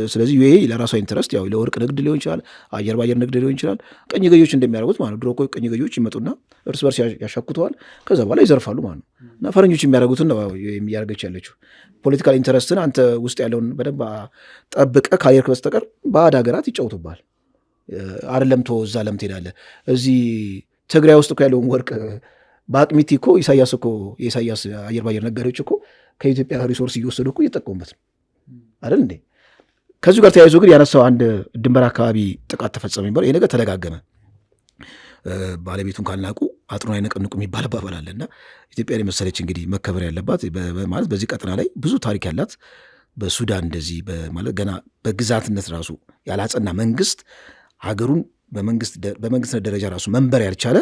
ስለዚህ ዩኤኢ ለራሷ ኢንተረስት ያው ለወርቅ ንግድ ሊሆን ይችላል፣ አየር ባየር ንግድ ሊሆን ይችላል። ቀኝ ገዢዎች እንደሚያደርጉት ማለት ነው። ድሮ እኮ ቀኝ ገዢዎች ይመጡና እርስ በርስ ያሻኩተዋል፣ ከዛ በኋላ ይዘርፋሉ ማለት ነው። እና ፈረንጆች የሚያደርጉትን ነው የሚያደርገች ያለችው። ፖለቲካል ኢንተረስትን አንተ ውስጥ ያለውን በደንብ ጠብቀ ካየርክ በስተቀር ባዕድ ሀገራት ይጫውቱባል። አይደለም ቶ እዛ ለምን ትሄዳለህ? እዚህ ትግራይ ውስጥ እኮ ያለውን ወርቅ በአቅሚቲ እኮ ኢሳያስ አየር ባየር ነጋዴዎች እኮ ከኢትዮጵያ ሪሶርስ እየወሰዱ እኮ እየጠቀሙበት ነው አይደል እንዴ? ከዚሁ ጋር ተያይዞ ግን ያነሳው አንድ ድንበር አካባቢ ጥቃት ተፈጸመ የሚባለው ይሄ ነገር ተደጋገመ። ባለቤቱን ካልናቁ አጥሩን አይነቀንቁ የሚባል አባባል አለ። እና ኢትዮጵያን የመሰለች እንግዲህ መከበር ያለባት ማለት በዚህ ቀጠና ላይ ብዙ ታሪክ ያላት በሱዳን እንደዚህ ማለት ገና በግዛትነት ራሱ ያላጸና መንግስት ሀገሩን በመንግስትነት ደረጃ ራሱ መንበር ያልቻለ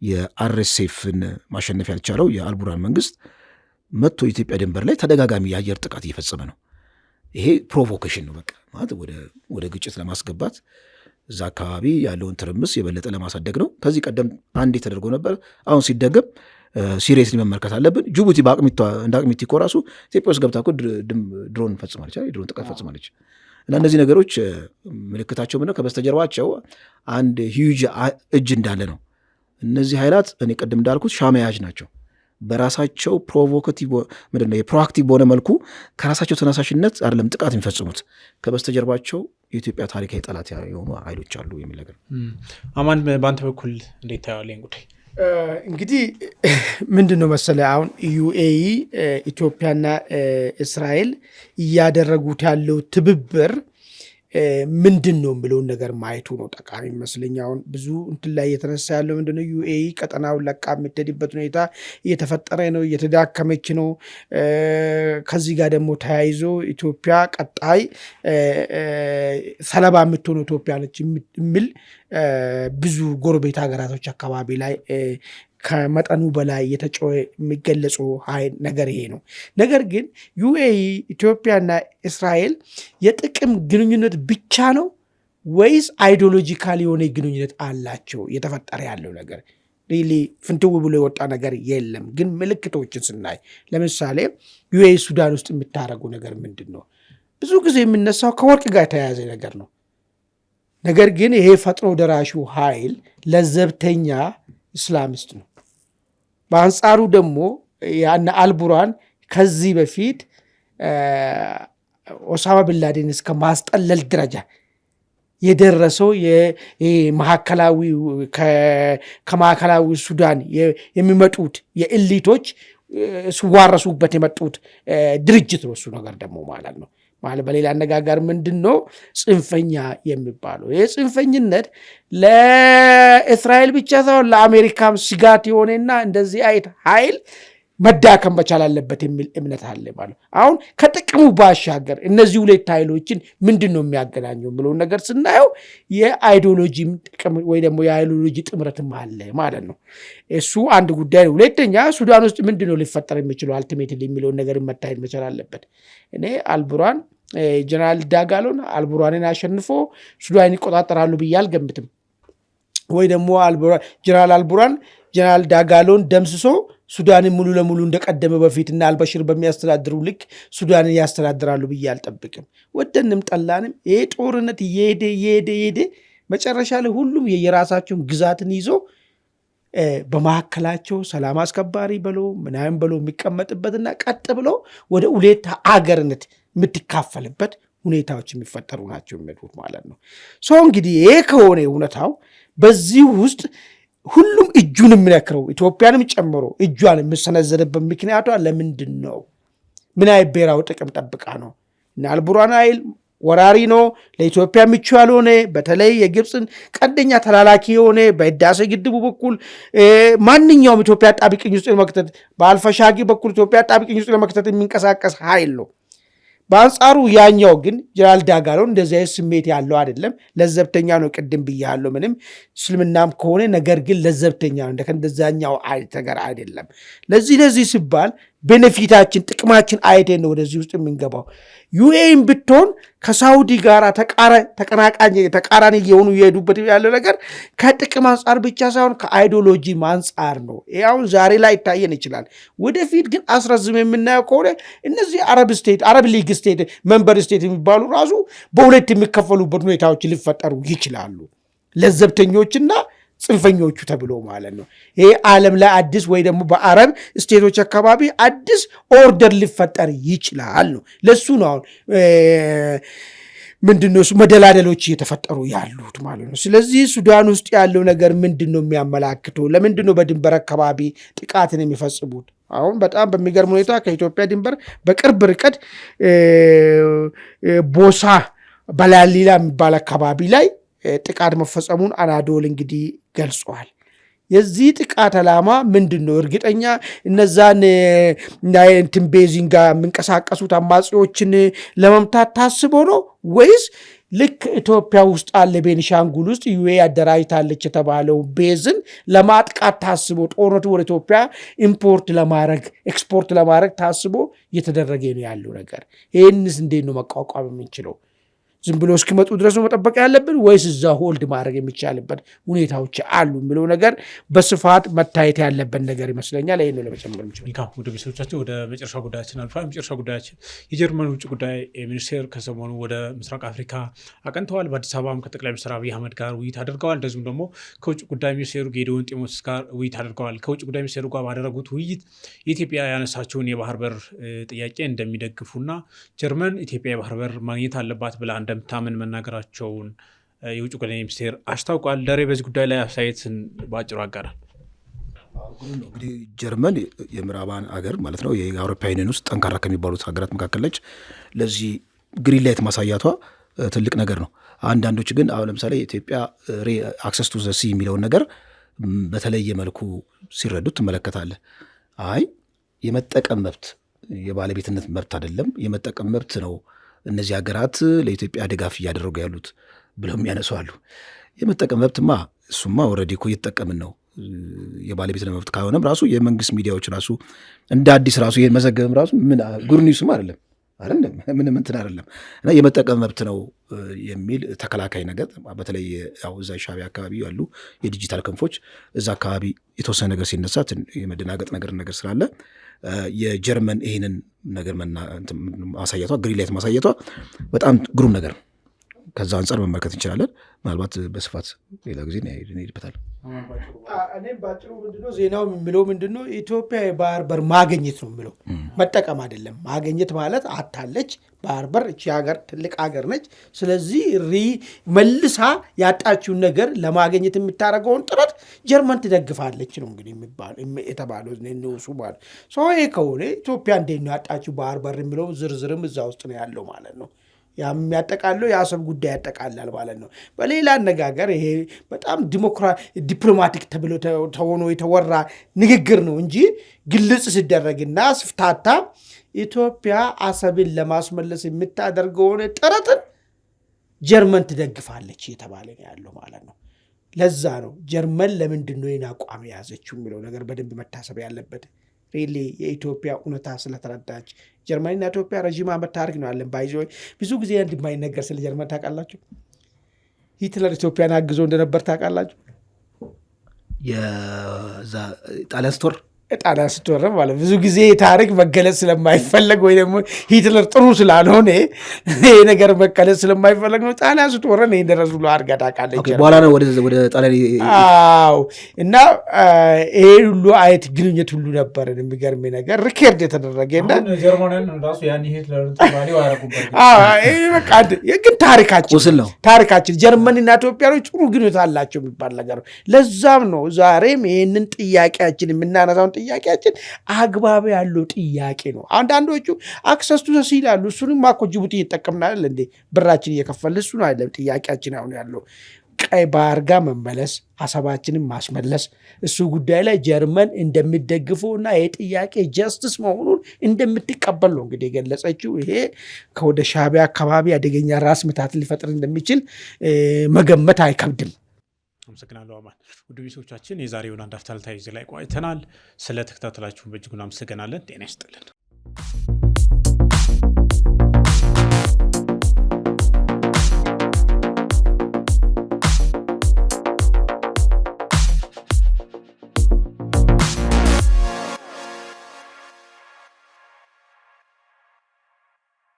የአርኤስኤፍን ማሸነፍ ያልቻለው የአልቡርሃን መንግስት መጥቶ ኢትዮጵያ ድንበር ላይ ተደጋጋሚ የአየር ጥቃት እየፈጸመ ነው። ይሄ ፕሮቮኬሽን ነው በቃ ማለት ወደ ግጭት ለማስገባት እዛ አካባቢ ያለውን ትርምስ የበለጠ ለማሳደግ ነው። ከዚህ ቀደም አንዴ ተደርጎ ነበር። አሁን ሲደገም ሲሪየስሊ መመልከት አለብን። ጅቡቲ እንደ አቅሚቲ እኮ ራሱ ኢትዮጵያ ውስጥ ገብታ እኮ ድሮን ፈጽማለች፣ ድሮን ጥቃት ፈጽማለች። እና እነዚህ ነገሮች ምልክታቸው ምንድነው? ከበስተጀርባቸው አንድ ሂዩጅ እጅ እንዳለ ነው። እነዚህ ኃይላት እኔ ቅድም እንዳልኩት ሻመያጅ ናቸው። በራሳቸው ፕሮቮካቲቭ ምንድነው የፕሮአክቲቭ በሆነ መልኩ ከራሳቸው ተነሳሽነት አይደለም ጥቃት የሚፈጽሙት። ከበስተጀርባቸው የኢትዮጵያ ታሪካዊ ጠላት የሆኑ ኃይሎች አሉ የሚል ነገር። አማን በአንተ በኩል እንዴት ታያለህ ጉዳይ? እንግዲህ ምንድን ነው መሰለ አሁን ዩኤኢ ኢትዮጵያና እስራኤል እያደረጉት ያለው ትብብር ምንድን ነው ብለውን ነገር ማየቱ ነው ጠቃሚ ይመስለኝ። አሁን ብዙ እንትን ላይ እየተነሳ ያለው ምንድን ነው ዩኤኢ ቀጠናውን ለቃ የምትሄድበት ሁኔታ እየተፈጠረ ነው፣ እየተዳከመች ነው። ከዚህ ጋር ደግሞ ተያይዞ ኢትዮጵያ ቀጣይ ሰለባ የምትሆነው ኢትዮጵያ ነች የሚል ብዙ ጎረቤት ሀገራቶች አካባቢ ላይ ከመጠኑ በላይ የተጮኸ የሚገለጹ ነገር ይሄ ነው። ነገር ግን ዩኤኢ ኢትዮጵያና እስራኤል የጥቅም ግንኙነት ብቻ ነው ወይስ አይዲዮሎጂካል የሆነ ግንኙነት አላቸው? እየተፈጠረ ያለው ነገር ሪሊ ፍንትው ብሎ የወጣ ነገር የለም። ግን ምልክቶችን ስናይ ለምሳሌ ዩኤኢ ሱዳን ውስጥ የምታደርጉ ነገር ምንድን ነው? ብዙ ጊዜ የምነሳው ከወርቅ ጋር የተያያዘ ነገር ነው። ነገር ግን ይሄ ፈጥኖ ደራሹ ኃይል ለዘብተኛ እስላሚስት ነው። በአንጻሩ ደግሞ ያነ አልቡርሃን ከዚህ በፊት ኦሳማ ቢንላዴን እስከ ማስጠለል ደረጃ የደረሰው ከማዕከላዊ ሱዳን የሚመጡት የኤሊቶች ሲዋረሱበት የመጡት ድርጅት ነው። እሱ ነገር ደግሞ ማለት ነው ማለት በሌላ አነጋጋር ምንድን ነው ጽንፈኛ የሚባለው? ይህ ጽንፈኝነት ለእስራኤል ብቻ ሳይሆን ለአሜሪካም ስጋት የሆነና እንደዚህ አይነት ኃይል መዳከም መቻል አለበት የሚል እምነት አለ ማለት። አሁን ከጥቅሙ ባሻገር እነዚህ ሁለት ኃይሎችን ምንድን ነው የሚያገናኘው ብለውን ነገር ስናየው የአይዲዮሎጂ ጥቅም ወይ ደግሞ የአይዲዮሎጂ ጥምረትም አለ ማለት ነው። እሱ አንድ ጉዳይ ነው። ሁለተኛ ሱዳን ውስጥ ምንድን ነው ሊፈጠር የሚችለው አልቲሜትሊ የሚለውን ነገር መታየት መቻል አለበት። እኔ አልቡርሃን ጀነራል ዳጋሎን አልቡርሃንን አሸንፎ ሱዳን ይቆጣጠራሉ ብዬ አልገምትም። ወይ ደግሞ ጀነራል አልቡርሃን ጀነራል ዳጋሎን ደምስሶ ሱዳንን ሙሉ ለሙሉ እንደቀደመ በፊትና አልበሽር በሚያስተዳድሩ ልክ ሱዳንን ያስተዳድራሉ ብዬ አልጠብቅም። ወደንም ጠላንም ይሄ ጦርነት እየሄደ መጨረሻ ላይ ሁሉም የራሳቸውን ግዛትን ይዞ በመካከላቸው ሰላም አስከባሪ ብሎ ምናምን ብሎ የሚቀመጥበትና ቀጥ ብሎ ወደ ሁለት አገርነት የምትካፈልበት ሁኔታዎች የሚፈጠሩ ናቸው የሚሉት ማለት ነው። ሰው እንግዲህ ይሄ ከሆነ እውነታው በዚህ ውስጥ ሁሉም እጁን የሚነክረው ኢትዮጵያንም ጨምሮ እጇን የምሰነዘርበት ምክንያቷ ለምንድን ነው? ምን አይነት ብሔራዊ ጥቅም ጠብቃ ነው? እና አልቡርሃን ኃይል ወራሪ ነው፣ ለኢትዮጵያ ምቹ ያልሆነ በተለይ የግብፅን ቀንደኛ ተላላኪ የሆነ በህዳሴ ግድቡ በኩል ማንኛውም ኢትዮጵያ አጣብቂኝ ውስጥ ለመክተት በአልፈሻጊ በኩል ኢትዮጵያ አጣብቂኝ ውስጥ ለመክተት የሚንቀሳቀስ ኃይል ነው። በአንጻሩ ያኛው ግን ጀነራል ዳጋሎ እንደዚህ አይነት ስሜት ያለው አይደለም። ለዘብተኛ ነው። ቅድም ብያለሁ። ምንም እስልምናም ከሆነ ነገር ግን ለዘብተኛ ነው። እንደዛኛው ነገር አይደለም። ለዚህ ሲባል ቤኔፊታችን ጥቅማችን አይተን ነው ወደዚህ ውስጥ የምንገባው። ዩኤኢን ብትሆን ከሳውዲ ጋር ተቃራኒ የሆኑ የሄዱበት ያለው ነገር ከጥቅም አንጻር ብቻ ሳይሆን ከአይዲዮሎጂ አንጻር ነው። ያው ዛሬ ላይ ይታየን ይችላል። ወደፊት ግን አስረዝም የምናየው ከሆነ እነዚህ አረብ ሊግ ስቴት መንበር ስቴት የሚባሉ ራሱ በሁለት የሚከፈሉበት ሁኔታዎች ሊፈጠሩ ይችላሉ። ለዘብተኞችና ጽንፈኞቹ ተብሎ ማለት ነው። ይሄ ዓለም ላይ አዲስ ወይ ደግሞ በአረብ ስቴቶች አካባቢ አዲስ ኦርደር ሊፈጠር ይችላል ነው። ለሱ ነው አሁን ምንድነው መደላደሎች እየተፈጠሩ ያሉት ማለት ነው። ስለዚህ ሱዳን ውስጥ ያለው ነገር ምንድነው የሚያመላክተው? ለምንድነው በድንበር አካባቢ ጥቃትን የሚፈጽሙት? አሁን በጣም በሚገርም ሁኔታ ከኢትዮጵያ ድንበር በቅርብ ርቀት ቦሳ በላሊላ የሚባል አካባቢ ላይ ጥቃት መፈጸሙን አናዶል እንግዲህ ገልጿል። የዚህ ጥቃት ዓላማ ምንድን ነው? እርግጠኛ እነዛን እንትን ቤዚን ጋር የሚንቀሳቀሱት አማጺዎችን ለመምታት ታስቦ ነው ወይስ ልክ ኢትዮጵያ ውስጥ አለ ቤኒሻንጉል ውስጥ ዩኤ አደራጅታለች የተባለው ቤዝን ለማጥቃት ታስቦ ጦርነቱ ወደ ኢትዮጵያ ኤክስፖርት ለማድረግ ታስቦ እየተደረገ ነው ያለው ነገር? ይህንስ እንዴት ነው መቋቋም የምንችለው? ዝም ብሎ እስኪመጡ ድረስ መጠበቅ ያለብን ወይስ እዛ ሆልድ ማድረግ የሚቻልበት ሁኔታዎች አሉ የሚለው ነገር በስፋት መታየት ያለበት ነገር ይመስለኛል። ይሄን ነው ለመጨመር የምችለው። ወደ ቤተሰቦቻችን ወደ መጨረሻ ጉዳያችን አልፏል። መጨረሻ ጉዳያችን የጀርመን ውጭ ጉዳይ ሚኒስቴር ከሰሞኑ ወደ ምስራቅ አፍሪካ አቀንተዋል። በአዲስ አበባም ከጠቅላይ ሚኒስትር አብይ አህመድ ጋር ውይይት አድርገዋል። እንደዚሁም ደግሞ ከውጭ ጉዳይ ሚኒስቴሩ ጌዲዮን ጢሞቴዎስ ጋር ውይይት አድርገዋል። ከውጭ ጉዳይ ሚኒስቴሩ ጋር ባደረጉት ውይይት የኢትዮጵያ ያነሳቸውን የባህር በር ጥያቄ እንደሚደግፉና ጀርመን ኢትዮጵያ የባህር በር ማግኘት አለባት ብላ እንደምታምን መናገራቸውን የውጭ ጉዳይ ሚኒስቴር አስታውቋል። ደሬ በዚህ ጉዳይ ላይ አስተያየትን በአጭሩ አጋራል። እንግዲህ ጀርመን የምዕራባን ሀገር ማለት ነው የአውሮፓ ዩኒየን ውስጥ ጠንካራ ከሚባሉት ሀገራት መካከል ነች። ለዚህ ግሪን ላይት ማሳያቷ ትልቅ ነገር ነው። አንዳንዶች ግን አሁን ለምሳሌ ኢትዮጵያ አክሰስ ቱ ዘ ሲ የሚለውን ነገር በተለየ መልኩ ሲረዱት ትመለከታለህ። አይ የመጠቀም መብት የባለቤትነት መብት አይደለም፣ የመጠቀም መብት ነው እነዚህ ሀገራት ለኢትዮጵያ ድጋፍ እያደረጉ ያሉት ብለው የሚያነሱ አሉ። የመጠቀም መብትማ እሱማ ኦልሬዲ እኮ እየተጠቀምን ነው። የባለቤትነት መብት ካልሆነም ራሱ የመንግስት ሚዲያዎች ራሱ እንደ አዲስ ራሱ ይሄን መዘገብም ራሱ ምን ጉድ ኒውስም አይደለም ምንም እንትን አይደለም። እና የመጠቀም መብት ነው የሚል ተከላካይ ነገር በተለይ ያው እዛ ሻዕቢያ አካባቢ ያሉ የዲጂታል ክንፎች እዛ አካባቢ የተወሰነ ነገር ሲነሳ የመደናገጥ ነገር ስላለ የጀርመን ይህንን ነገር ማሳየቷ ግሪን ላይት ማሳየቷ በጣም ግሩም ነገር ነው። ከዛ አንጻር መመልከት እንችላለን። ምናልባት በስፋት ሌላ ጊዜ እንሄድበታል። እኔም ባጭሩ ምንድነው ዜናው የሚለው ምንድነው ኢትዮጵያ የባህር በር ማግኘት ነው የሚለው፣ መጠቀም አይደለም። ማግኘት ማለት አታለች ባህር በር። እቺ ሀገር ትልቅ ሀገር ነች። ስለዚህ መልሳ ያጣችውን ነገር ለማግኘት የምታደርገውን ጥረት ጀርመን ትደግፋለች ነው እንግዲህ የተባለው ንሱ ማለት ሰው። ይሄ ከሆነ ኢትዮጵያ እንዴት ነው ያጣችው ባህር በር የሚለው ዝርዝርም እዛ ውስጥ ነው ያለው ማለት ነው። የሚያጠቃለው የአሰብ ጉዳይ ያጠቃላል ማለት ነው። በሌላ አነጋገር ይሄ በጣም ዲፕሎማቲክ ተብሎ ተሆኖ የተወራ ንግግር ነው እንጂ ግልጽ ሲደረግና ስፍታታ ኢትዮጵያ አሰብን ለማስመለስ የምታደርገውን ጥረትን ጀርመን ትደግፋለች እየተባለ ነው ያለው ማለት ነው። ለዛ ነው ጀርመን ለምንድን ነው ይህን አቋም የያዘችው የሚለው ነገር በደንብ መታሰብ ያለበት። ሪሊ የኢትዮጵያ እውነታ ስለተረዳች ጀርመንና ኢትዮጵያ ረዥም ዓመት ታሪክ ነው ያለን። ባይዞ ብዙ ጊዜ እንደማይነገር ስለ ጀርመን ታውቃላችሁ? ሂትለር ኢትዮጵያን አግዞ እንደነበር ታውቃላችሁ? የጣሊያን ስቶር ጣሊያን ስትወር ማለት ብዙ ጊዜ ታሪክ መገለጽ ስለማይፈለግ ወይ ደግሞ ሂትለር ጥሩ ስላልሆነ ይሄ ነገር መገለጽ ስለማይፈለግ ነው። ጣሊያን ስትወር ነው እንደረሱ ብሎ አድርጋ ታውቃለች። በኋላ ነው ወደ ጣሊያን። አዎ። እና ይሄ ሁሉ አይነት ግንኙነት ሁሉ ነበር። የሚገርም ነገር ሪከርድ የተደረገና ጀርመንን ራሱ ያን ሂትለር ተባለ ያረቁበት። በቃ ግን ታሪካችን ጀርመንና ኢትዮጵያኖች ጥሩ ግንኙነት አላቸው የሚባል ነገር ነው። ለዛም ነው ዛሬም ይሄንን ጥያቄያችን የምናነሳው ጥያቄያችን አግባብ ያለው ጥያቄ ነው። አንዳንዶቹ አክሰስ ቱ ዘ ሲ ይላሉ። እሱንም ማኮ ጅቡቲ እየተጠቀምናል እንዴ ብራችን እየከፈልን እሱ ነው አይደለም ጥያቄያችን አሁን ያለው። ቀይ ባህር ጋር መመለስ፣ አሰባችንን ማስመለስ እሱ ጉዳይ ላይ ጀርመን እንደሚደግፈውና የጥያቄ ጀስቲስ መሆኑን እንደምትቀበል ነው እንግዲህ የገለጸችው። ይሄ ከወደ ሻዕቢያ አካባቢ አደገኛ ራስ ምታት ሊፈጥር እንደሚችል መገመት አይከብድም። አመሰግናለሁ አማን። ውድ ቤተሰቦቻችን የዛሬውን አንድ አፍታ ዕለታዊ ዜና ላይ ቆይተናል። ስለ ተከታተላችሁን በእጅጉን አመሰግናለን። ጤና ይስጥልን።